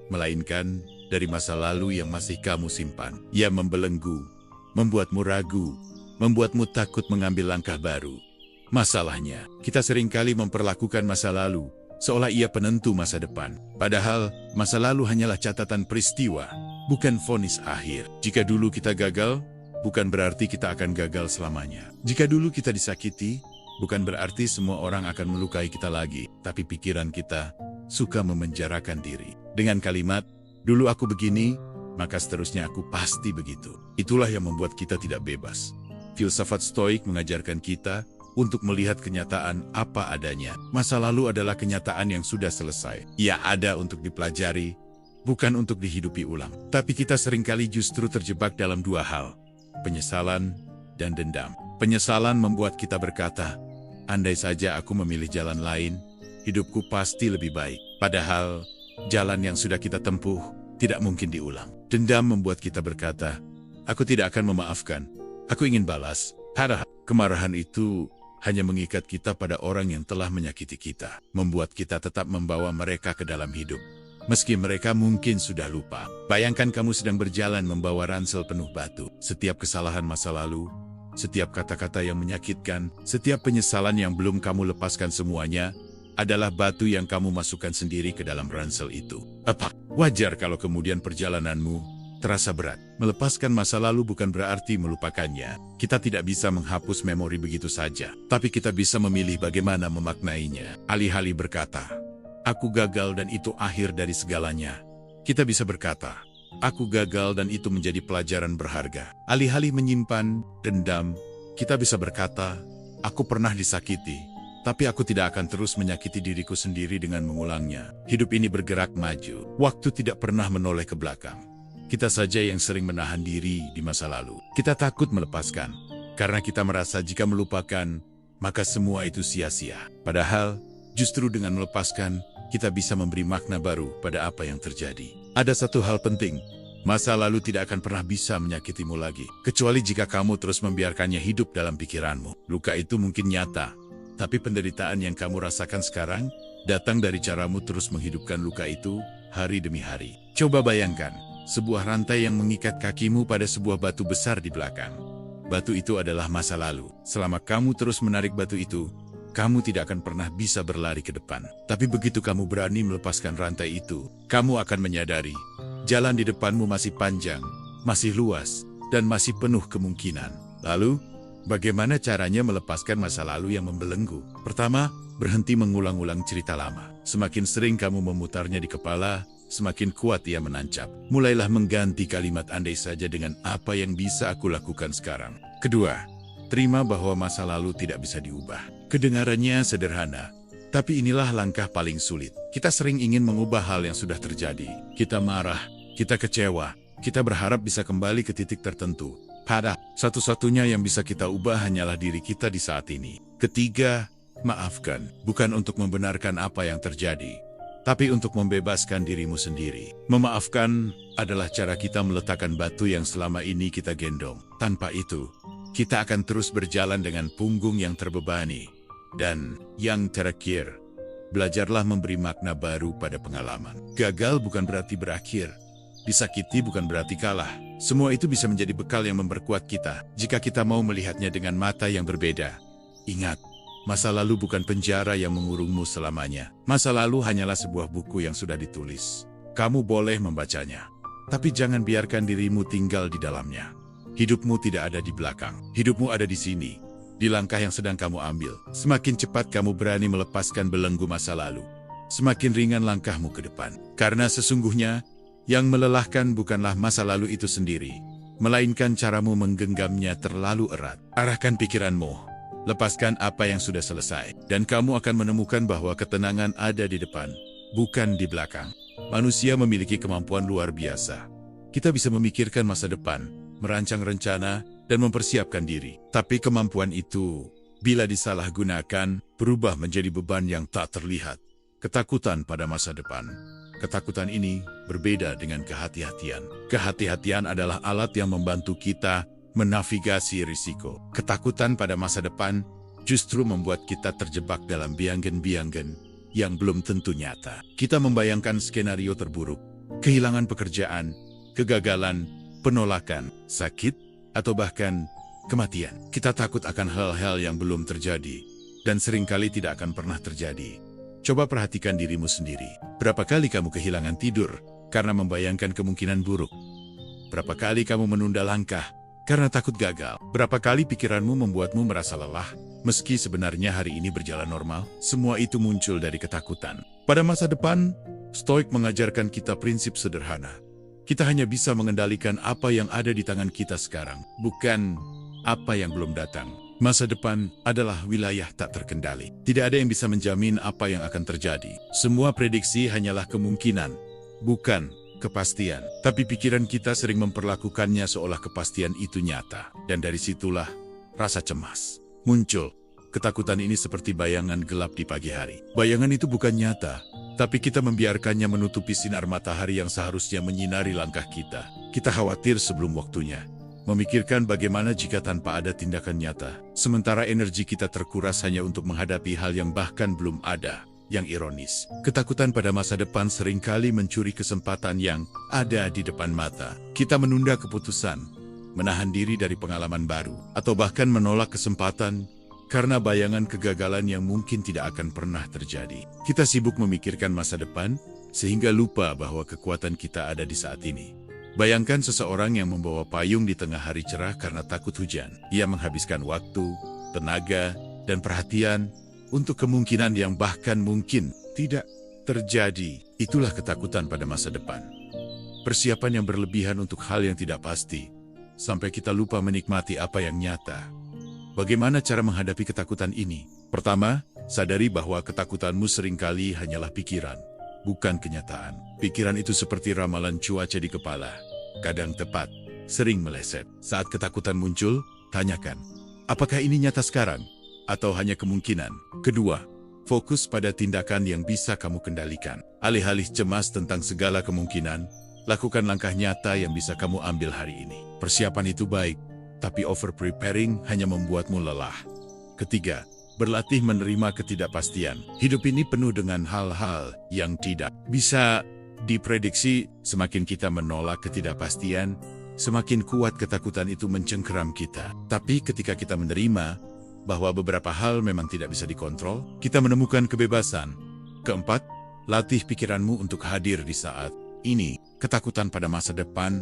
melainkan dari masa lalu yang masih kamu simpan. Ia membelenggu, membuatmu ragu, membuatmu takut mengambil langkah baru. Masalahnya, kita seringkali memperlakukan masa lalu seolah ia penentu masa depan. Padahal, masa lalu hanyalah catatan peristiwa, bukan vonis akhir. Jika dulu kita gagal, bukan berarti kita akan gagal selamanya. Jika dulu kita disakiti, bukan berarti semua orang akan melukai kita lagi. Tapi pikiran kita suka memenjarakan diri. Dengan kalimat, dulu aku begini, maka seterusnya aku pasti begitu. Itulah yang membuat kita tidak bebas. Filsafat Stoik mengajarkan kita untuk melihat kenyataan apa adanya. Masa lalu adalah kenyataan yang sudah selesai. Ia ada untuk dipelajari, bukan untuk dihidupi ulang. Tapi kita seringkali justru terjebak dalam dua hal, penyesalan dan dendam. Penyesalan membuat kita berkata, andai saja aku memilih jalan lain, hidupku pasti lebih baik. Padahal, jalan yang sudah kita tempuh tidak mungkin diulang. Dendam membuat kita berkata, aku tidak akan memaafkan, aku ingin balas. Padahal, kemarahan itu hanya mengikat kita pada orang yang telah menyakiti kita, membuat kita tetap membawa mereka ke dalam hidup. Meski mereka mungkin sudah lupa. Bayangkan kamu sedang berjalan membawa ransel penuh batu. Setiap kesalahan masa lalu, setiap kata-kata yang menyakitkan, setiap penyesalan yang belum kamu lepaskan semuanya, adalah batu yang kamu masukkan sendiri ke dalam ransel itu. Apa? Wajar kalau kemudian perjalananmu terasa berat. Melepaskan masa lalu bukan berarti melupakannya. Kita tidak bisa menghapus memori begitu saja. Tapi kita bisa memilih bagaimana memaknainya. Alih-alih berkata, aku gagal dan itu akhir dari segalanya, kita bisa berkata, aku gagal dan itu menjadi pelajaran berharga. Alih-alih menyimpan dendam, kita bisa berkata, aku pernah disakiti, tapi aku tidak akan terus menyakiti diriku sendiri dengan mengulangnya. Hidup ini bergerak maju. Waktu tidak pernah menoleh ke belakang. Kita saja yang sering menahan diri di masa lalu. Kita takut melepaskan, karena kita merasa jika melupakan, maka semua itu sia-sia. Padahal, justru dengan melepaskan, kita bisa memberi makna baru pada apa yang terjadi. Ada satu hal penting, masa lalu tidak akan pernah bisa menyakitimu lagi, kecuali jika kamu terus membiarkannya hidup dalam pikiranmu. Luka itu mungkin nyata, tapi penderitaan yang kamu rasakan sekarang, datang dari caramu terus menghidupkan luka itu, hari demi hari. Coba bayangkan, sebuah rantai yang mengikat kakimu pada sebuah batu besar di belakang. Batu itu adalah masa lalu. Selama kamu terus menarik batu itu, kamu tidak akan pernah bisa berlari ke depan. Tapi begitu kamu berani melepaskan rantai itu, kamu akan menyadari, jalan di depanmu masih panjang, masih luas, dan masih penuh kemungkinan. Lalu, bagaimana caranya melepaskan masa lalu yang membelenggu? Pertama, berhenti mengulang-ulang cerita lama. Semakin sering kamu memutarnya di kepala, semakin kuat ia menancap. Mulailah mengganti kalimat andai saja dengan apa yang bisa aku lakukan sekarang. Kedua, terima bahwa masa lalu tidak bisa diubah. Kedengarannya sederhana, tapi inilah langkah paling sulit. Kita sering ingin mengubah hal yang sudah terjadi. Kita marah, kita kecewa, kita berharap bisa kembali ke titik tertentu. Padahal, satu-satunya yang bisa kita ubah hanyalah diri kita di saat ini. Ketiga, maafkan, bukan untuk membenarkan apa yang terjadi, tapi untuk membebaskan dirimu sendiri. Memaafkan adalah cara kita meletakkan batu yang selama ini kita gendong. Tanpa itu, kita akan terus berjalan dengan punggung yang terbebani. Dan yang terakhir, belajarlah memberi makna baru pada pengalaman. Gagal bukan berarti berakhir. Disakiti bukan berarti kalah. Semua itu bisa menjadi bekal yang memperkuat kita, jika kita mau melihatnya dengan mata yang berbeda. Ingat, masa lalu bukan penjara yang mengurungmu selamanya. Masa lalu hanyalah sebuah buku yang sudah ditulis. Kamu boleh membacanya, tapi jangan biarkan dirimu tinggal di dalamnya. Hidupmu tidak ada di belakang. Hidupmu ada di sini, di langkah yang sedang kamu ambil. Semakin cepat kamu berani melepaskan belenggu masa lalu, semakin ringan langkahmu ke depan. Karena sesungguhnya, yang melelahkan bukanlah masa lalu itu sendiri, melainkan caramu menggenggamnya terlalu erat. Arahkan pikiranmu. Lepaskan apa yang sudah selesai, dan kamu akan menemukan bahwa ketenangan ada di depan, bukan di belakang. Manusia memiliki kemampuan luar biasa. Kita bisa memikirkan masa depan, merancang rencana, dan mempersiapkan diri. Tapi kemampuan itu, bila disalahgunakan, berubah menjadi beban yang tak terlihat. Ketakutan pada masa depan. Ketakutan ini berbeda dengan kehati-hatian. Kehati-hatian adalah alat yang membantu kita menavigasi risiko. Ketakutan pada masa depan justru membuat kita terjebak dalam biangan-biangan yang belum tentu nyata. Kita membayangkan skenario terburuk, kehilangan pekerjaan, kegagalan, penolakan, sakit, atau bahkan kematian. Kita takut akan hal-hal yang belum terjadi, dan seringkali tidak akan pernah terjadi. Coba perhatikan dirimu sendiri. Berapa kali kamu kehilangan tidur karena membayangkan kemungkinan buruk? Berapa kali kamu menunda langkah karena takut gagal? Berapa kali pikiranmu membuatmu merasa lelah, meski sebenarnya hari ini berjalan normal? Semua itu muncul dari ketakutan. Pada masa depan, Stoik mengajarkan kita prinsip sederhana. Kita hanya bisa mengendalikan apa yang ada di tangan kita sekarang, bukan apa yang belum datang. Masa depan adalah wilayah tak terkendali. Tidak ada yang bisa menjamin apa yang akan terjadi. Semua prediksi hanyalah kemungkinan, bukan kepastian. Tapi pikiran kita sering memperlakukannya seolah kepastian itu nyata. Dan dari situlah rasa cemas muncul. Ketakutan ini seperti bayangan gelap di pagi hari. Bayangan itu bukan nyata, tapi kita membiarkannya menutupi sinar matahari yang seharusnya menyinari langkah kita. Kita khawatir sebelum waktunya, memikirkan bagaimana jika tanpa ada tindakan nyata. Sementara energi kita terkuras hanya untuk menghadapi hal yang bahkan belum ada. Yang ironis, ketakutan pada masa depan seringkali mencuri kesempatan yang ada di depan mata. Kita menunda keputusan, menahan diri dari pengalaman baru, atau bahkan menolak kesempatan karena bayangan kegagalan yang mungkin tidak akan pernah terjadi. Kita sibuk memikirkan masa depan, sehingga lupa bahwa kekuatan kita ada di saat ini. Bayangkan seseorang yang membawa payung di tengah hari cerah karena takut hujan. Ia menghabiskan waktu, tenaga, dan perhatian untuk kemungkinan yang bahkan mungkin tidak terjadi. Itulah ketakutan pada masa depan. Persiapan yang berlebihan untuk hal yang tidak pasti, sampai kita lupa menikmati apa yang nyata. Bagaimana cara menghadapi ketakutan ini? Pertama, sadari bahwa ketakutanmu seringkali hanyalah pikiran, bukan kenyataan. Pikiran itu seperti ramalan cuaca di kepala, kadang tepat, sering meleset. Saat ketakutan muncul, tanyakan, apakah ini nyata sekarang? Atau hanya kemungkinan? Kedua, fokus pada tindakan yang bisa kamu kendalikan. Alih-alih cemas tentang segala kemungkinan, lakukan langkah nyata yang bisa kamu ambil hari ini. Persiapan itu baik, tapi over-preparing hanya membuatmu lelah. Ketiga, berlatih menerima ketidakpastian. Hidup ini penuh dengan hal-hal yang tidak bisa diprediksi. Semakin kita menolak ketidakpastian, semakin kuat ketakutan itu mencengkeram kita. Tapi ketika kita menerima bahwa beberapa hal memang tidak bisa dikontrol, kita menemukan kebebasan. Keempat, latih pikiranmu untuk hadir di saat ini. Ketakutan pada masa depan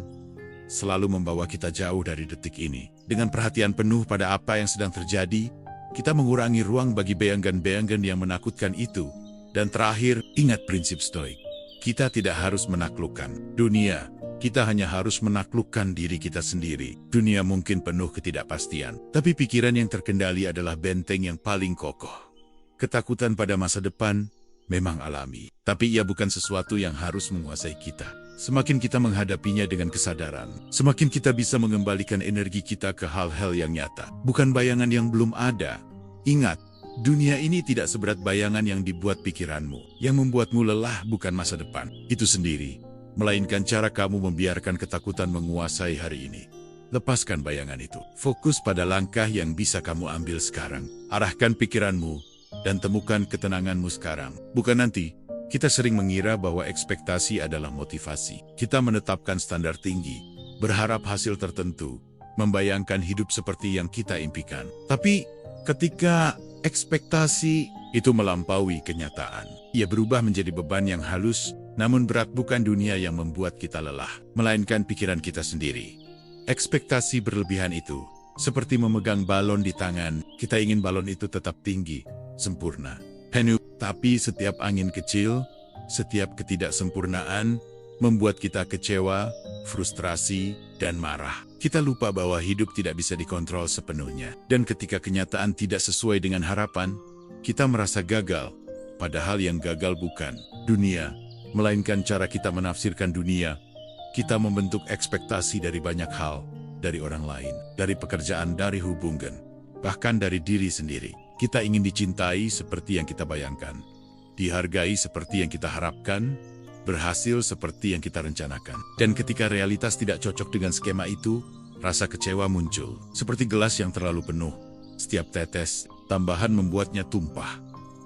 selalu membawa kita jauh dari detik ini. Dengan perhatian penuh pada apa yang sedang terjadi, kita mengurangi ruang bagi bayangan-bayangan yang menakutkan itu. Dan terakhir, ingat prinsip Stoik. Kita tidak harus menaklukkan dunia. Kita hanya harus menaklukkan diri kita sendiri. Dunia mungkin penuh ketidakpastian, tapi pikiran yang terkendali adalah benteng yang paling kokoh. Ketakutan pada masa depan memang alami, tapi ia bukan sesuatu yang harus menguasai kita. Semakin kita menghadapinya dengan kesadaran, semakin kita bisa mengembalikan energi kita ke hal-hal yang nyata, bukan bayangan yang belum ada. Ingat, dunia ini tidak seberat bayangan yang dibuat pikiranmu. Yang membuatmu lelah bukan masa depan itu sendiri, melainkan cara kamu membiarkan ketakutan menguasai hari ini. Lepaskan bayangan itu. Fokus pada langkah yang bisa kamu ambil sekarang. Arahkan pikiranmu dan temukan ketenanganmu sekarang, bukan nanti. Kita sering mengira bahwa ekspektasi adalah motivasi. Kita menetapkan standar tinggi, berharap hasil tertentu, membayangkan hidup seperti yang kita impikan. Tapi ketika ekspektasi itu melampaui kenyataan, ia berubah menjadi beban yang halus. Namun berat bukan dunia yang membuat kita lelah, melainkan pikiran kita sendiri. Ekspektasi berlebihan itu seperti memegang balon di tangan. Kita ingin balon itu tetap tinggi, sempurna, penuh. Tapi setiap angin kecil, setiap ketidaksempurnaan membuat kita kecewa, frustrasi, dan marah. Kita lupa bahwa hidup tidak bisa dikontrol sepenuhnya. Dan ketika kenyataan tidak sesuai dengan harapan, kita merasa gagal. Padahal yang gagal bukan dunia, melainkan cara kita menafsirkan dunia. Kita membentuk ekspektasi dari banyak hal, dari orang lain, dari pekerjaan, dari hubungan, bahkan dari diri sendiri. Kita ingin dicintai seperti yang kita bayangkan, dihargai seperti yang kita harapkan, berhasil seperti yang kita rencanakan. Dan ketika realitas tidak cocok dengan skema itu, rasa kecewa muncul. Seperti gelas yang terlalu penuh, setiap tetes tambahan membuatnya tumpah.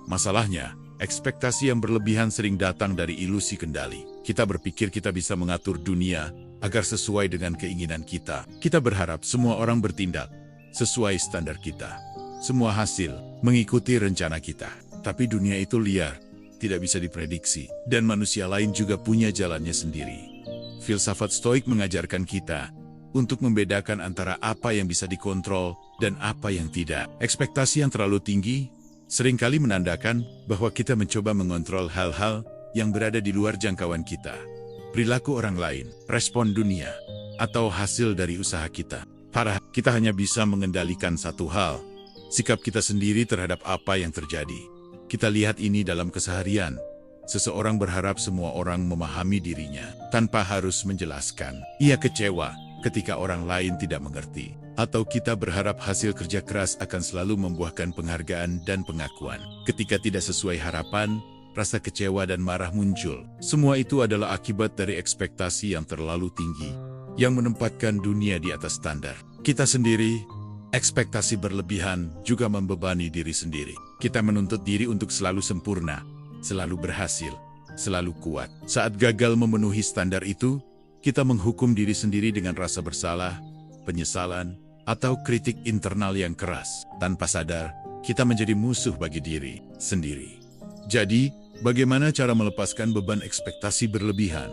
Masalahnya, ekspektasi yang berlebihan sering datang dari ilusi kendali. Kita berpikir kita bisa mengatur dunia agar sesuai dengan keinginan kita. Kita berharap semua orang bertindak sesuai standar kita. semua hasil mengikuti rencana kita. Tapi dunia itu liar, tidak bisa diprediksi, dan manusia lain juga punya jalannya sendiri. Filsafat Stoik mengajarkan kita untuk membedakan antara apa yang bisa dikontrol dan apa yang tidak. Ekspektasi yang terlalu tinggi seringkali menandakan bahwa kita mencoba mengontrol hal-hal yang berada di luar jangkauan kita. Perilaku orang lain, respon dunia, atau hasil dari usaha kita. Parah, kita hanya bisa mengendalikan satu hal, sikap kita sendiri terhadap apa yang terjadi. Kita lihat ini dalam keseharian. Seseorang berharap semua orang memahami dirinya tanpa harus menjelaskan. Ia kecewa ketika orang lain tidak mengerti. Atau kita berharap hasil kerja keras akan selalu membuahkan penghargaan dan pengakuan. Ketika tidak sesuai harapan, rasa kecewa dan marah muncul. Semua itu adalah akibat dari ekspektasi yang terlalu tinggi, yang menempatkan dunia di atas standar. Kita sendiri, ekspektasi berlebihan juga membebani diri sendiri. Kita menuntut diri untuk selalu sempurna, selalu berhasil, selalu kuat. Saat gagal memenuhi standar itu, kita menghukum diri sendiri dengan rasa bersalah, penyesalan, atau kritik internal yang keras. Tanpa sadar, kita menjadi musuh bagi diri sendiri. Jadi, bagaimana cara melepaskan beban ekspektasi berlebihan?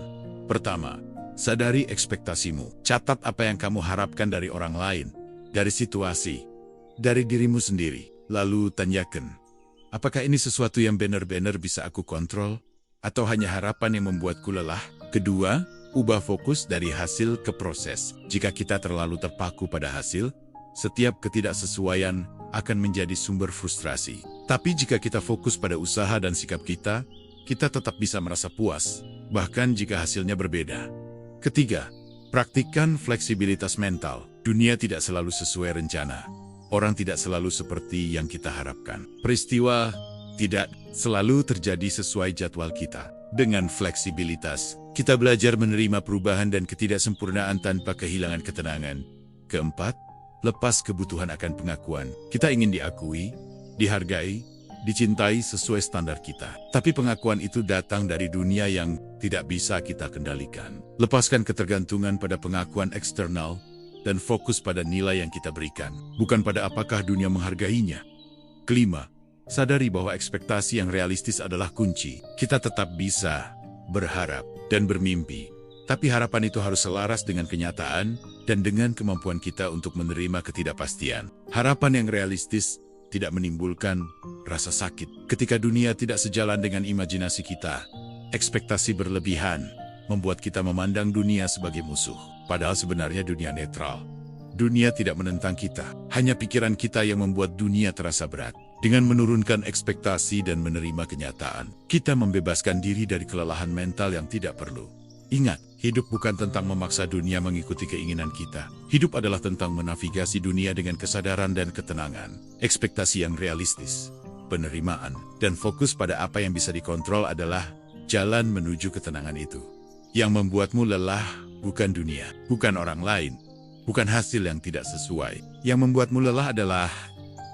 Pertama, sadari ekspektasimu. Catat apa yang kamu harapkan dari orang lain, dari situasi, dari dirimu sendiri. Lalu tanyakan, apakah ini sesuatu yang benar-benar bisa aku kontrol? Atau hanya harapan yang membuatku lelah? Kedua, ubah fokus dari hasil ke proses. Jika kita terlalu terpaku pada hasil, setiap ketidaksesuaian akan menjadi sumber frustrasi. Tapi jika kita fokus pada usaha dan sikap kita, kita tetap bisa merasa puas, bahkan jika hasilnya berbeda. Ketiga, praktikkan fleksibilitas mental. Dunia tidak selalu sesuai rencana. Orang tidak selalu seperti yang kita harapkan. Peristiwa tidak selalu terjadi sesuai jadwal kita. Dengan fleksibilitas, kita belajar menerima perubahan dan ketidaksempurnaan tanpa kehilangan ketenangan. Keempat, lepas kebutuhan akan pengakuan. Kita ingin diakui, dihargai, dicintai sesuai standar kita. Tapi pengakuan itu datang dari dunia yang tidak bisa kita kendalikan. Lepaskan ketergantungan pada pengakuan eksternal dan fokus pada nilai yang kita berikan, bukan pada apakah dunia menghargainya. Kelima, sadari bahwa ekspektasi yang realistis adalah kunci. Kita tetap bisa berharap dan bermimpi, tapi harapan itu harus selaras dengan kenyataan dan dengan kemampuan kita untuk menerima ketidakpastian. Harapan yang realistis tidak menimbulkan rasa sakit. Ketika dunia tidak sejalan dengan imajinasi kita, ekspektasi berlebihan membuat kita memandang dunia sebagai musuh. Padahal sebenarnya dunia netral. Dunia tidak menentang kita, hanya pikiran kita yang membuat dunia terasa berat. Dengan menurunkan ekspektasi dan menerima kenyataan, kita membebaskan diri dari kelelahan mental yang tidak perlu. Ingat, hidup bukan tentang memaksa dunia mengikuti keinginan kita. Hidup adalah tentang menavigasi dunia dengan kesadaran dan ketenangan. Ekspektasi yang realistis, penerimaan, dan fokus pada apa yang bisa dikontrol adalah jalan menuju ketenangan itu. Yang membuatmu lelah bukan dunia, bukan orang lain, bukan hasil yang tidak sesuai. Yang membuatmu lelah adalah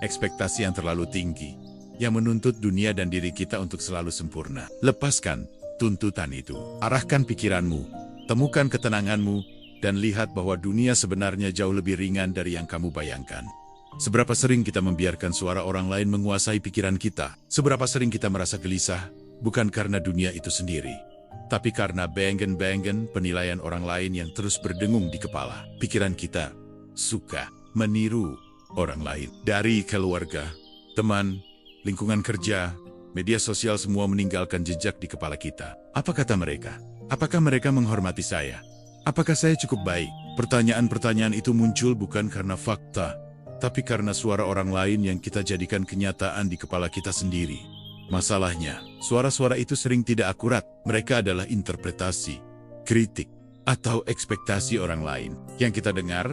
ekspektasi yang terlalu tinggi, yang menuntut dunia dan diri kita untuk selalu sempurna. Lepaskan tuntutan itu. Arahkan pikiranmu, temukan ketenanganmu, dan lihat bahwa dunia sebenarnya jauh lebih ringan dari yang kamu bayangkan. Seberapa sering kita membiarkan suara orang lain menguasai pikiran kita? Seberapa sering kita merasa gelisah, bukan karena dunia itu sendiri, tapi karena banggen-banggen penilaian orang lain yang terus berdengung di kepala. Pikiran kita suka meniru orang lain. Dari keluarga, teman, lingkungan kerja, media sosial, semua meninggalkan jejak di kepala kita. Apa kata mereka? Apakah mereka menghormati saya? Apakah saya cukup baik? Pertanyaan-pertanyaan itu muncul bukan karena fakta, tapi karena suara orang lain yang kita jadikan kenyataan di kepala kita sendiri. Masalahnya, suara-suara itu sering tidak akurat. Mereka adalah interpretasi, kritik, atau ekspektasi orang lain yang kita dengar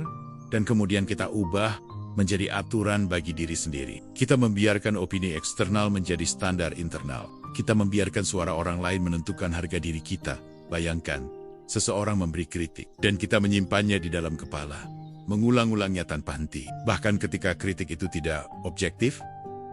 dan kemudian kita ubah menjadi aturan bagi diri sendiri. Kita membiarkan opini eksternal menjadi standar internal. Kita membiarkan suara orang lain menentukan harga diri kita. Bayangkan, seseorang memberi kritik dan kita menyimpannya di dalam kepala, mengulang-ulangnya tanpa henti. Bahkan ketika kritik itu tidak objektif,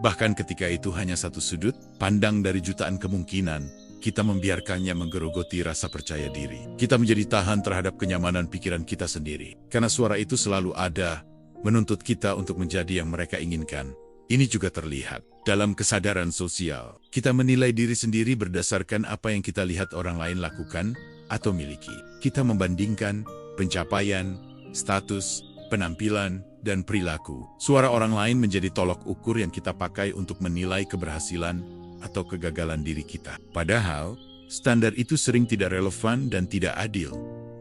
bahkan ketika itu hanya satu sudut pandang dari jutaan kemungkinan, kita membiarkannya menggerogoti rasa percaya diri. Kita menjadi tahan terhadap kenyamanan pikiran kita sendiri. Karena suara itu selalu ada, menuntut kita untuk menjadi yang mereka inginkan, Ini juga terlihat dalam kesadaran sosial. Kita menilai diri sendiri berdasarkan apa yang kita lihat orang lain lakukan atau miliki. Kita membandingkan pencapaian, status, penampilan, dan perilaku. Suara orang lain menjadi tolok ukur yang kita pakai untuk menilai keberhasilan atau kegagalan diri kita. Padahal, standar itu sering tidak relevan dan tidak adil.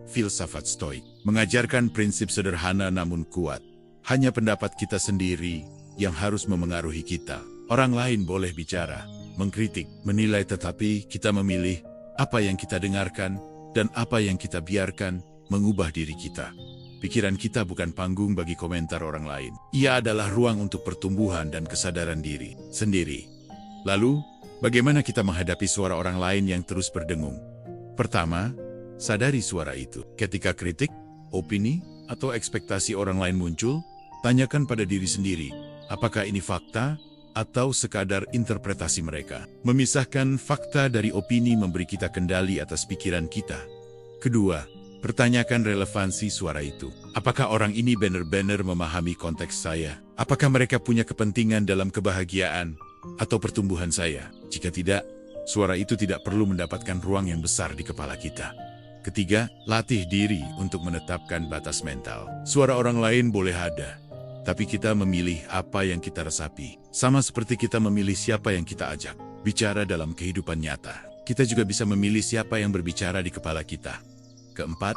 Filsafat Stoik mengajarkan prinsip sederhana namun kuat. Hanya pendapat kita sendiri yang harus memengaruhi kita. Orang lain boleh bicara, mengkritik, menilai, tetapi kita memilih apa yang kita dengarkan dan apa yang kita biarkan mengubah diri kita. Pikiran kita bukan panggung bagi komentar orang lain. Ia adalah ruang untuk pertumbuhan dan kesadaran diri sendiri. Lalu, bagaimana kita menghadapi suara orang lain yang terus berdengung? Pertama, sadari suara itu. Ketika kritik, opini, atau ekspektasi orang lain muncul, tanyakan pada diri sendiri, apakah ini fakta atau sekadar interpretasi mereka? Memisahkan fakta dari opini memberi kita kendali atas pikiran kita. Kedua, pertanyakan relevansi suara itu. Apakah orang ini benar-benar memahami konteks saya? Apakah mereka punya kepentingan dalam kebahagiaan atau pertumbuhan saya? Jika tidak, suara itu tidak perlu mendapatkan ruang yang besar di kepala kita. Ketiga, latih diri untuk menetapkan batas mental. Suara orang lain boleh ada, tapi kita memilih apa yang kita resapi. Sama seperti kita memilih siapa yang kita ajak bicara dalam kehidupan nyata. Kita juga bisa memilih siapa yang berbicara di kepala kita. Keempat,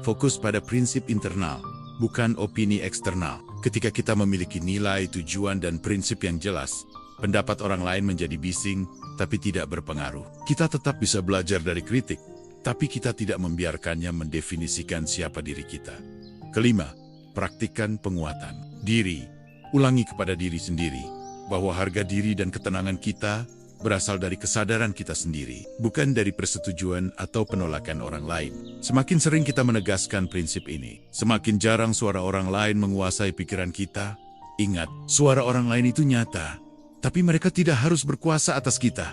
fokus pada prinsip internal, bukan opini eksternal. Ketika kita memiliki nilai, tujuan, dan prinsip yang jelas, pendapat orang lain menjadi bising, tapi tidak berpengaruh. Kita tetap bisa belajar dari kritik, tapi kita tidak membiarkannya mendefinisikan siapa diri kita. Kelima, praktikkan penguatan diri. Ulangi kepada diri sendiri bahwa harga diri dan ketenangan kita berasal dari kesadaran kita sendiri, bukan dari persetujuan atau penolakan orang lain. Semakin sering kita menegaskan prinsip ini, semakin jarang suara orang lain menguasai pikiran kita. Ingat, suara orang lain itu nyata, tapi mereka tidak harus berkuasa atas kita.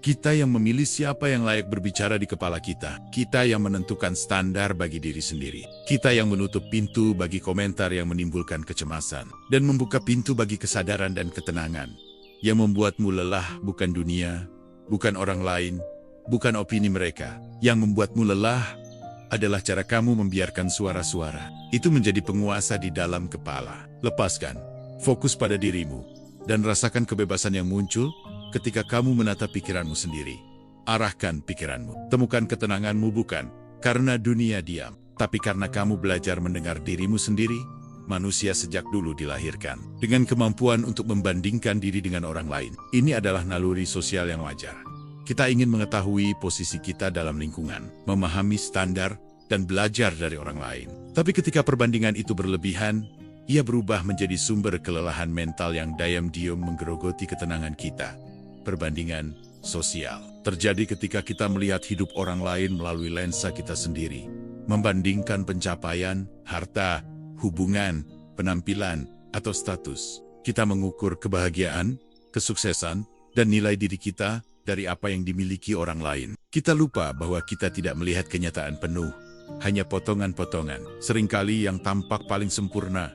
Kita yang memilih siapa yang layak berbicara di kepala kita. Kita yang menentukan standar bagi diri sendiri. Kita yang menutup pintu bagi komentar yang menimbulkan kecemasan, dan membuka pintu bagi kesadaran dan ketenangan. Yang membuatmu lelah bukan dunia, bukan orang lain, bukan opini mereka. Yang membuatmu lelah adalah cara kamu membiarkan suara-suara itu menjadi penguasa di dalam kepala. Lepaskan, fokus pada dirimu, dan rasakan kebebasan yang muncul ketika kamu menatap pikiranmu sendiri. Arahkan pikiranmu. Temukan ketenanganmu bukan karena dunia diam, tapi karena kamu belajar mendengar dirimu sendiri. Manusia sejak dulu dilahirkan dengan kemampuan untuk membandingkan diri dengan orang lain. Ini adalah naluri sosial yang wajar. Kita ingin mengetahui posisi kita dalam lingkungan, memahami standar, dan belajar dari orang lain. Tapi ketika perbandingan itu berlebihan, ia berubah menjadi sumber kelelahan mental yang diam-diam menggerogoti ketenangan kita. Perbandingan sosial terjadi ketika kita melihat hidup orang lain melalui lensa kita sendiri. Membandingkan pencapaian, harta, hubungan, penampilan, atau status. Kita mengukur kebahagiaan, kesuksesan, dan nilai diri kita dari apa yang dimiliki orang lain. Kita lupa bahwa kita tidak melihat kenyataan penuh, hanya potongan-potongan, seringkali yang tampak paling sempurna.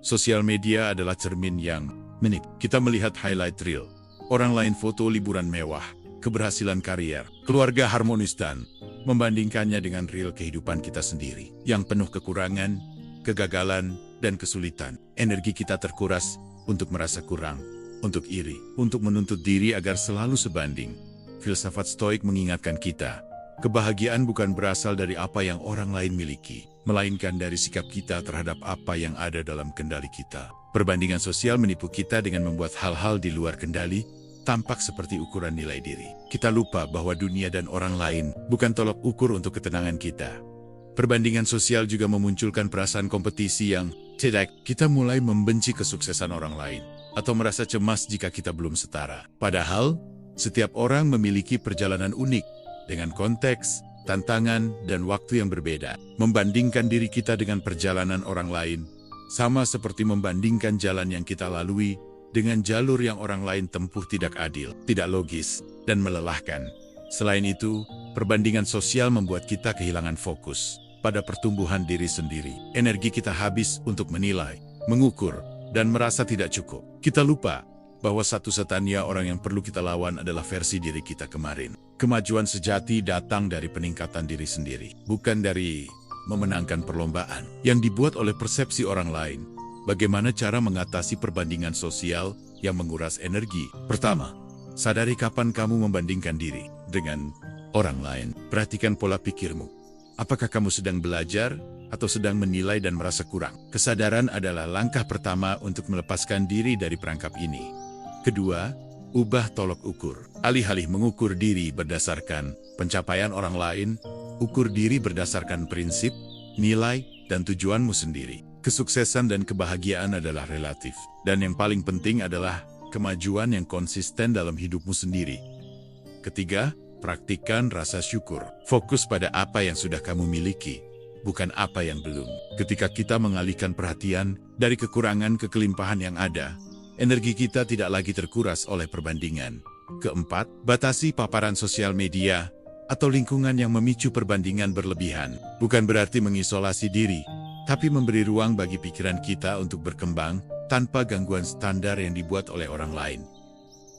Sosial media adalah cermin yang menip. Kita melihat highlight reel, orang lain foto liburan mewah, keberhasilan karier, keluarga harmonis, dan membandingkannya dengan reel kehidupan kita sendiri yang penuh kekurangan, kegagalan, dan kesulitan. Energi kita terkuras untuk merasa kurang, untuk iri, untuk menuntut diri agar selalu sebanding. Filsafat Stoik mengingatkan kita, kebahagiaan bukan berasal dari apa yang orang lain miliki, melainkan dari sikap kita terhadap apa yang ada dalam kendali kita. Perbandingan sosial menipu kita dengan membuat hal-hal di luar kendali tampak seperti ukuran nilai diri. Kita lupa bahwa dunia dan orang lain bukan tolok ukur untuk ketenangan kita. Perbandingan sosial juga memunculkan perasaan kompetisi yang tidak. Kita mulai membenci kesuksesan orang lain atau merasa cemas jika kita belum setara. Padahal, setiap orang memiliki perjalanan unik dengan konteks, tantangan, dan waktu yang berbeda. Membandingkan diri kita dengan perjalanan orang lain sama seperti membandingkan jalan yang kita lalui dengan jalur yang orang lain tempuh tidak adil, tidak logis, dan melelahkan. Selain itu, perbandingan sosial membuat kita kehilangan fokus pada pertumbuhan diri sendiri. Energi kita habis untuk menilai, mengukur, dan merasa tidak cukup. Kita lupa bahwa satu-satunya orang yang perlu kita lawan adalah versi diri kita kemarin. Kemajuan sejati datang dari peningkatan diri sendiri, bukan dari memenangkan perlombaan yang dibuat oleh persepsi orang lain. Bagaimana cara mengatasi perbandingan sosial yang menguras energi? Pertama, sadari kapan kamu membandingkan diri dengan orang lain. Perhatikan pola pikirmu. Apakah kamu sedang belajar atau sedang menilai dan merasa kurang? Kesadaran adalah langkah pertama untuk melepaskan diri dari perangkap ini. Kedua, ubah tolok ukur. Alih-alih mengukur diri berdasarkan pencapaian orang lain, ukur diri berdasarkan prinsip, nilai, dan tujuanmu sendiri. Kesuksesan dan kebahagiaan adalah relatif. Dan yang paling penting adalah kemajuan yang konsisten dalam hidupmu sendiri. Ketiga, praktikkan rasa syukur. Fokus pada apa yang sudah kamu miliki, bukan apa yang belum. Ketika kita mengalihkan perhatian dari kekurangan ke kelimpahan yang ada, energi kita tidak lagi terkuras oleh perbandingan. Keempat, batasi paparan sosial media atau lingkungan yang memicu perbandingan berlebihan. Bukan berarti mengisolasi diri, tapi memberi ruang bagi pikiran kita untuk berkembang tanpa gangguan standar yang dibuat oleh orang lain.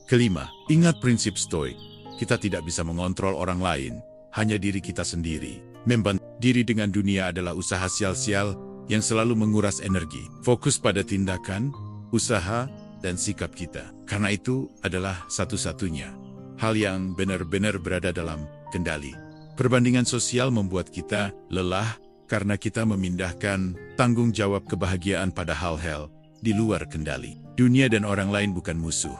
Kelima, ingat prinsip Stoik. Kita tidak bisa mengontrol orang lain, hanya diri kita sendiri. Membantu diri dengan dunia adalah usaha sia-sia yang selalu menguras energi. Fokus pada tindakan, usaha, dan sikap kita. Karena itu adalah satu-satunya hal yang benar-benar berada dalam kendali. Perbandingan sosial membuat kita lelah karena kita memindahkan tanggung jawab kebahagiaan pada hal-hal di luar kendali. Dunia dan orang lain bukan musuh,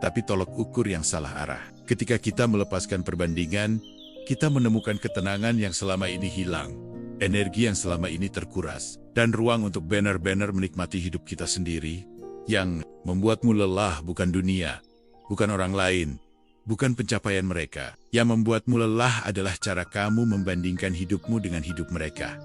tapi tolok ukur yang salah arah. Ketika kita melepaskan perbandingan, kita menemukan ketenangan yang selama ini hilang, energi yang selama ini terkuras, dan ruang untuk benar-benar menikmati hidup kita sendiri. Yang membuatmu lelah bukan dunia, bukan orang lain, bukan pencapaian mereka. Yang membuatmu lelah adalah cara kamu membandingkan hidupmu dengan hidup mereka.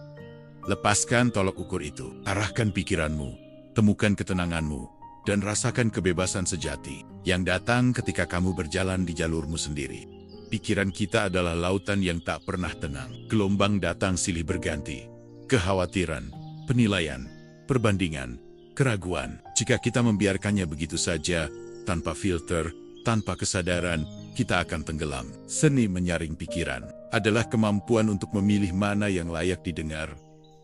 Lepaskan tolok ukur itu, arahkan pikiranmu, temukan ketenanganmu, dan rasakan kebebasan sejati yang datang ketika kamu berjalan di jalurmu sendiri. Pikiran kita adalah lautan yang tak pernah tenang. Gelombang datang silih berganti. Kekhawatiran, penilaian, perbandingan, keraguan. Jika kita membiarkannya begitu saja, tanpa filter, tanpa kesadaran, kita akan tenggelam. Seni menyaring pikiran adalah kemampuan untuk memilih mana yang layak didengar,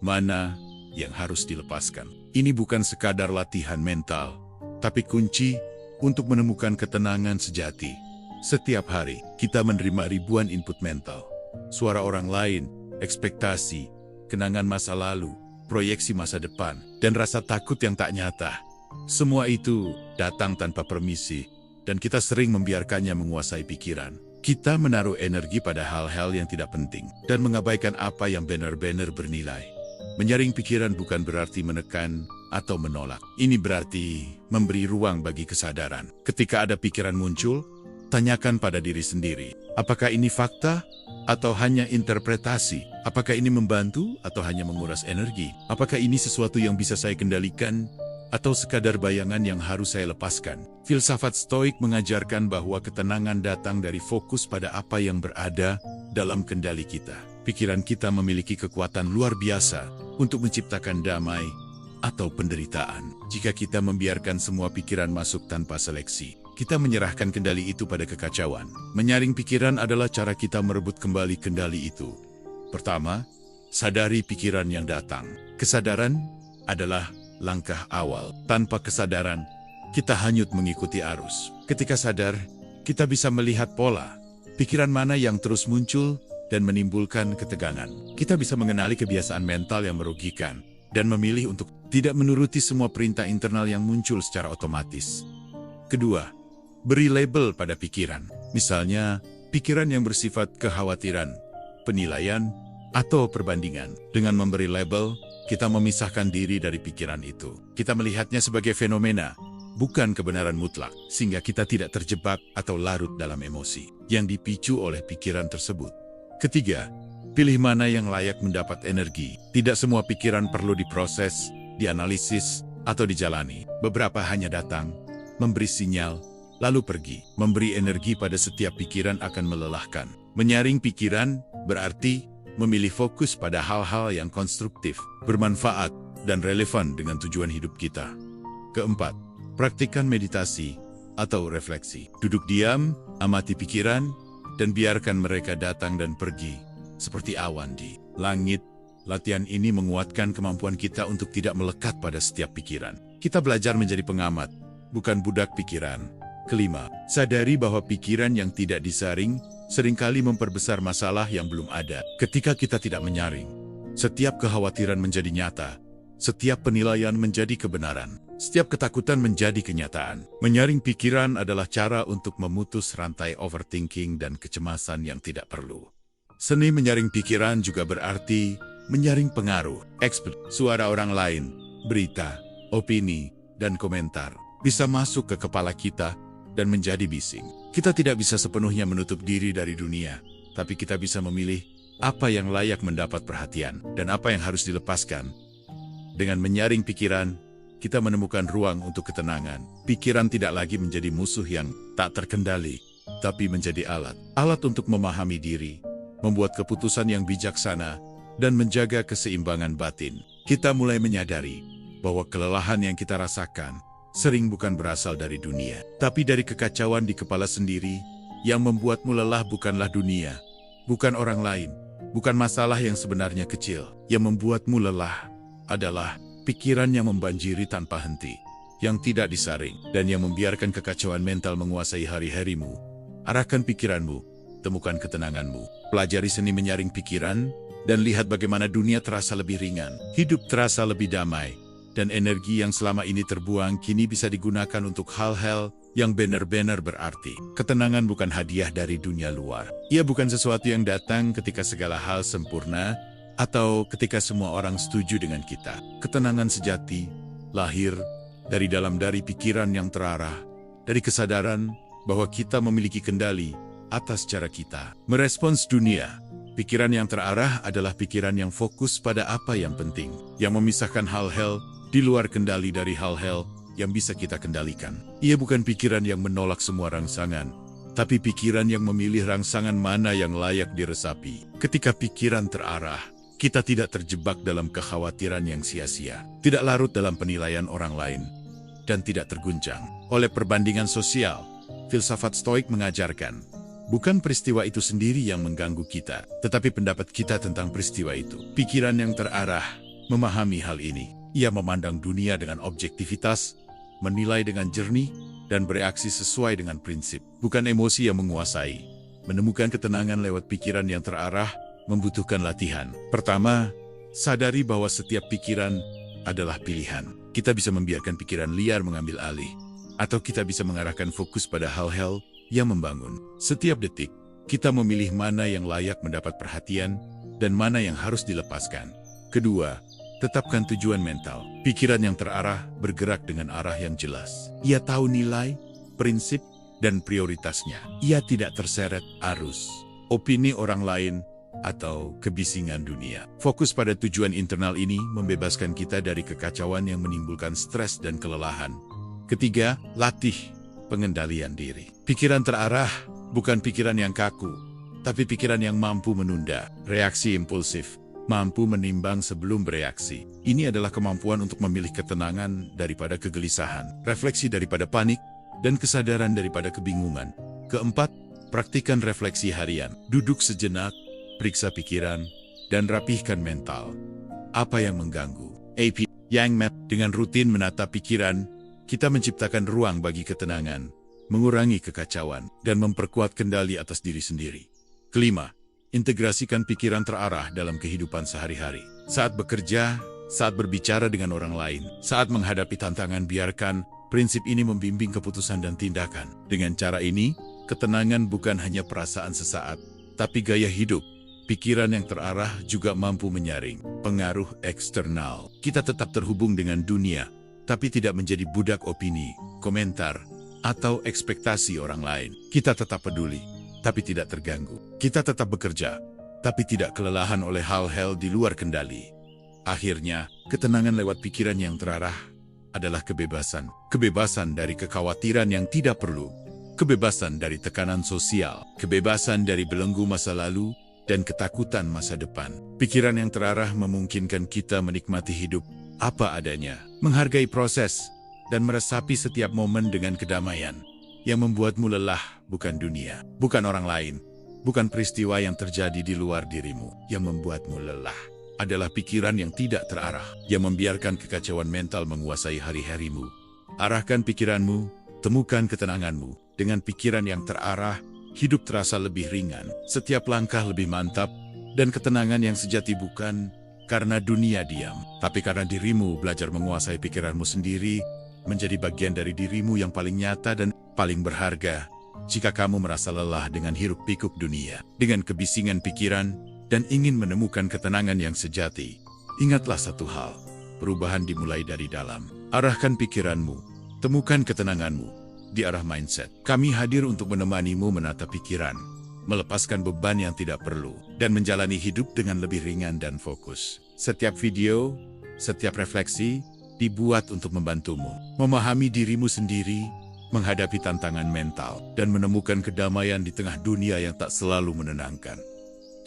mana yang harus dilepaskan. Ini bukan sekadar latihan mental, tapi kunci untuk menemukan ketenangan sejati. Setiap hari, kita menerima ribuan input mental. Suara orang lain, ekspektasi, kenangan masa lalu, proyeksi masa depan, dan rasa takut yang tak nyata. Semua itu datang tanpa permisi, dan kita sering membiarkannya menguasai pikiran. Kita menaruh energi pada hal-hal yang tidak penting, dan mengabaikan apa yang benar-benar bernilai. Menyaring pikiran bukan berarti menekan atau menolak. Ini berarti memberi ruang bagi kesadaran. Ketika ada pikiran muncul, tanyakan pada diri sendiri, apakah ini fakta atau hanya interpretasi? Apakah ini membantu atau hanya menguras energi? Apakah ini sesuatu yang bisa saya kendalikan atau sekadar bayangan yang harus saya lepaskan? Filsafat Stoik mengajarkan bahwa ketenangan datang dari fokus pada apa yang berada dalam kendali kita. Pikiran kita memiliki kekuatan luar biasa untuk menciptakan damai atau penderitaan. Jika kita membiarkan semua pikiran masuk tanpa seleksi, kita menyerahkan kendali itu pada kekacauan. Menyaring pikiran adalah cara kita merebut kembali kendali itu. Pertama, sadari pikiran yang datang. Kesadaran adalah langkah awal. Tanpa kesadaran, kita hanyut mengikuti arus. Ketika sadar, kita bisa melihat pola, pikiran mana yang terus muncul dan menimbulkan ketegangan. Kita bisa mengenali kebiasaan mental yang merugikan dan memilih untuk tidak menuruti semua perintah internal yang muncul secara otomatis. Kedua, beri label pada pikiran. Misalnya, pikiran yang bersifat kekhawatiran, penilaian, atau perbandingan. Dengan memberi label, kita memisahkan diri dari pikiran itu. Kita melihatnya sebagai fenomena, bukan kebenaran mutlak, sehingga kita tidak terjebak atau larut dalam emosi yang dipicu oleh pikiran tersebut. Ketiga, pilih mana yang layak mendapat energi. Tidak semua pikiran perlu diproses, dianalisis, atau dijalani. Beberapa hanya datang, memberi sinyal, lalu pergi. Memberi energi pada setiap pikiran akan melelahkan. Menyaring pikiran berarti memilih fokus pada hal-hal yang konstruktif, bermanfaat, dan relevan dengan tujuan hidup kita. Keempat, praktikkan meditasi atau refleksi. Duduk diam, amati pikiran, dan biarkan mereka datang dan pergi, seperti awan di langit. Latihan ini menguatkan kemampuan kita untuk tidak melekat pada setiap pikiran. Kita belajar menjadi pengamat, bukan budak pikiran. Kelima, sadari bahwa pikiran yang tidak disaring seringkali memperbesar masalah yang belum ada. Ketika kita tidak menyaring, setiap kekhawatiran menjadi nyata, setiap penilaian menjadi kebenaran, setiap ketakutan menjadi kenyataan. Menyaring pikiran adalah cara untuk memutus rantai overthinking dan kecemasan yang tidak perlu. Seni menyaring pikiran juga berarti menyaring pengaruh, suara orang lain, berita, opini, dan komentar bisa masuk ke kepala kita dan menjadi bising. Kita tidak bisa sepenuhnya menutup diri dari dunia, tapi kita bisa memilih apa yang layak mendapat perhatian dan apa yang harus dilepaskan. Dengan menyaring pikiran, kita menemukan ruang untuk ketenangan. Pikiran tidak lagi menjadi musuh yang tak terkendali, tapi menjadi alat. Alat untuk memahami diri, membuat keputusan yang bijaksana, dan menjaga keseimbangan batin. Kita mulai menyadari bahwa kelelahan yang kita rasakan sering bukan berasal dari dunia, tapi dari kekacauan di kepala sendiri. Yang membuatmu lelah bukanlah dunia, bukan orang lain, bukan masalah yang sebenarnya kecil. Yang membuatmu lelah adalah pikiran yang membanjiri tanpa henti, yang tidak disaring, dan yang membiarkan kekacauan mental menguasai hari-harimu. Arahkan pikiranmu, temukan ketenanganmu. Pelajari seni menyaring pikiran, dan lihat bagaimana dunia terasa lebih ringan, hidup terasa lebih damai, dan energi yang selama ini terbuang kini bisa digunakan untuk hal-hal yang benar-benar berarti. Ketenangan bukan hadiah dari dunia luar. Ia bukan sesuatu yang datang ketika segala hal sempurna, atau ketika semua orang setuju dengan kita. Ketenangan sejati lahir dari dalam pikiran yang terarah, dari kesadaran bahwa kita memiliki kendali atas cara kita merespons dunia. Pikiran yang terarah adalah pikiran yang fokus pada apa yang penting, yang memisahkan hal-hal di luar kendali dari hal-hal yang bisa kita kendalikan. Ia bukan pikiran yang menolak semua rangsangan, tapi pikiran yang memilih rangsangan mana yang layak diresapi. Ketika pikiran terarah, kita tidak terjebak dalam kekhawatiran yang sia-sia, tidak larut dalam penilaian orang lain, dan tidak terguncang oleh perbandingan sosial. Filsafat Stoik mengajarkan, bukan peristiwa itu sendiri yang mengganggu kita, tetapi pendapat kita tentang peristiwa itu. Pikiran yang terarah memahami hal ini. Ia memandang dunia dengan objektivitas, menilai dengan jernih, dan bereaksi sesuai dengan prinsip, bukan emosi yang menguasai. Menemukan ketenangan lewat pikiran yang terarah membutuhkan latihan. Pertama, sadari bahwa setiap pikiran adalah pilihan. Kita bisa membiarkan pikiran liar mengambil alih, atau kita bisa mengarahkan fokus pada hal-hal yang membangun. Setiap detik, kita memilih mana yang layak mendapat perhatian dan mana yang harus dilepaskan. Kedua, tetapkan tujuan mental. Pikiran yang terarah bergerak dengan arah yang jelas. Ia tahu nilai, prinsip, dan prioritasnya. Ia tidak terseret arus, opini orang lain, atau kebisingan dunia. Fokus pada tujuan internal ini membebaskan kita dari kekacauan yang menimbulkan stres dan kelelahan. Ketiga, latih pengendalian diri. Pikiran terarah bukan pikiran yang kaku, tapi pikiran yang mampu menunda reaksi impulsif, mampu menimbang sebelum bereaksi. Ini adalah kemampuan untuk memilih ketenangan daripada kegelisahan, refleksi daripada panik, dan kesadaran daripada kebingungan. Keempat, praktikan refleksi harian. Duduk sejenak, periksa pikiran, dan rapihkan mental. Apa yang mengganggu? AP Yang Met. Dengan rutin menata pikiran, kita menciptakan ruang bagi ketenangan, mengurangi kekacauan, dan memperkuat kendali atas diri sendiri. Kelima, integrasikan pikiran terarah dalam kehidupan sehari-hari. Saat bekerja, saat berbicara dengan orang lain, saat menghadapi tantangan, biarkan prinsip ini membimbing keputusan dan tindakan. Dengan cara ini, ketenangan bukan hanya perasaan sesaat, tapi gaya hidup. Pikiran yang terarah juga mampu menyaring pengaruh eksternal. Kita tetap terhubung dengan dunia, tapi tidak menjadi budak opini, komentar, atau ekspektasi orang lain. Kita tetap peduli, tapi tidak terganggu. Kita tetap bekerja, tapi tidak kelelahan oleh hal-hal di luar kendali. Akhirnya, ketenangan lewat pikiran yang terarah adalah kebebasan. Kebebasan dari kekhawatiran yang tidak perlu, kebebasan dari tekanan sosial, kebebasan dari belenggu masa lalu, dan ketakutan masa depan. Pikiran yang terarah memungkinkan kita menikmati hidup apa adanya, menghargai proses, dan meresapi setiap momen dengan kedamaian. Yang membuatmu lelah bukan dunia, bukan orang lain, bukan peristiwa yang terjadi di luar dirimu. Yang membuatmu lelah adalah pikiran yang tidak terarah, yang membiarkan kekacauan mental menguasai hari-harimu. Arahkan pikiranmu, temukan ketenanganmu. Dengan pikiran yang terarah, hidup terasa lebih ringan, setiap langkah lebih mantap, dan ketenangan yang sejati bukan karena dunia diam, tapi karena dirimu belajar menguasai pikiranmu sendiri, menjadi bagian dari dirimu yang paling nyata dan paling berharga. Jika kamu merasa lelah dengan hiruk-pikuk dunia, dengan kebisingan pikiran, dan ingin menemukan ketenangan yang sejati, ingatlah satu hal, perubahan dimulai dari dalam. Arahkan pikiranmu, temukan ketenanganmu di arah mindset. Kami hadir untuk menemanimu menata pikiran, melepaskan beban yang tidak perlu, dan menjalani hidup dengan lebih ringan dan fokus. Setiap video, setiap refleksi, dibuat untuk membantumu memahami dirimu sendiri, menghadapi tantangan mental, dan menemukan kedamaian di tengah dunia yang tak selalu menenangkan.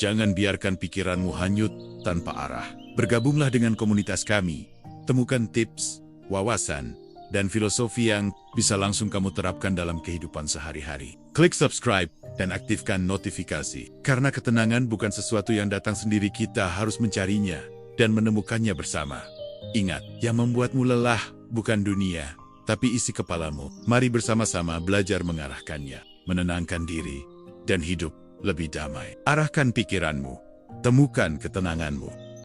Jangan biarkan pikiranmu hanyut tanpa arah. Bergabunglah dengan komunitas kami. Temukan tips, wawasan, dan filosofi yang bisa langsung kamu terapkan dalam kehidupan sehari-hari. Klik subscribe dan aktifkan notifikasi. Karena ketenangan bukan sesuatu yang datang sendiri, kita harus mencarinya dan menemukannya bersama. Ingat, yang membuatmu lelah bukan dunia, tapi isi kepalamu. Mari bersama-sama belajar mengarahkannya, menenangkan diri, dan hidup lebih damai. Arahkan pikiranmu, temukan ketenanganmu.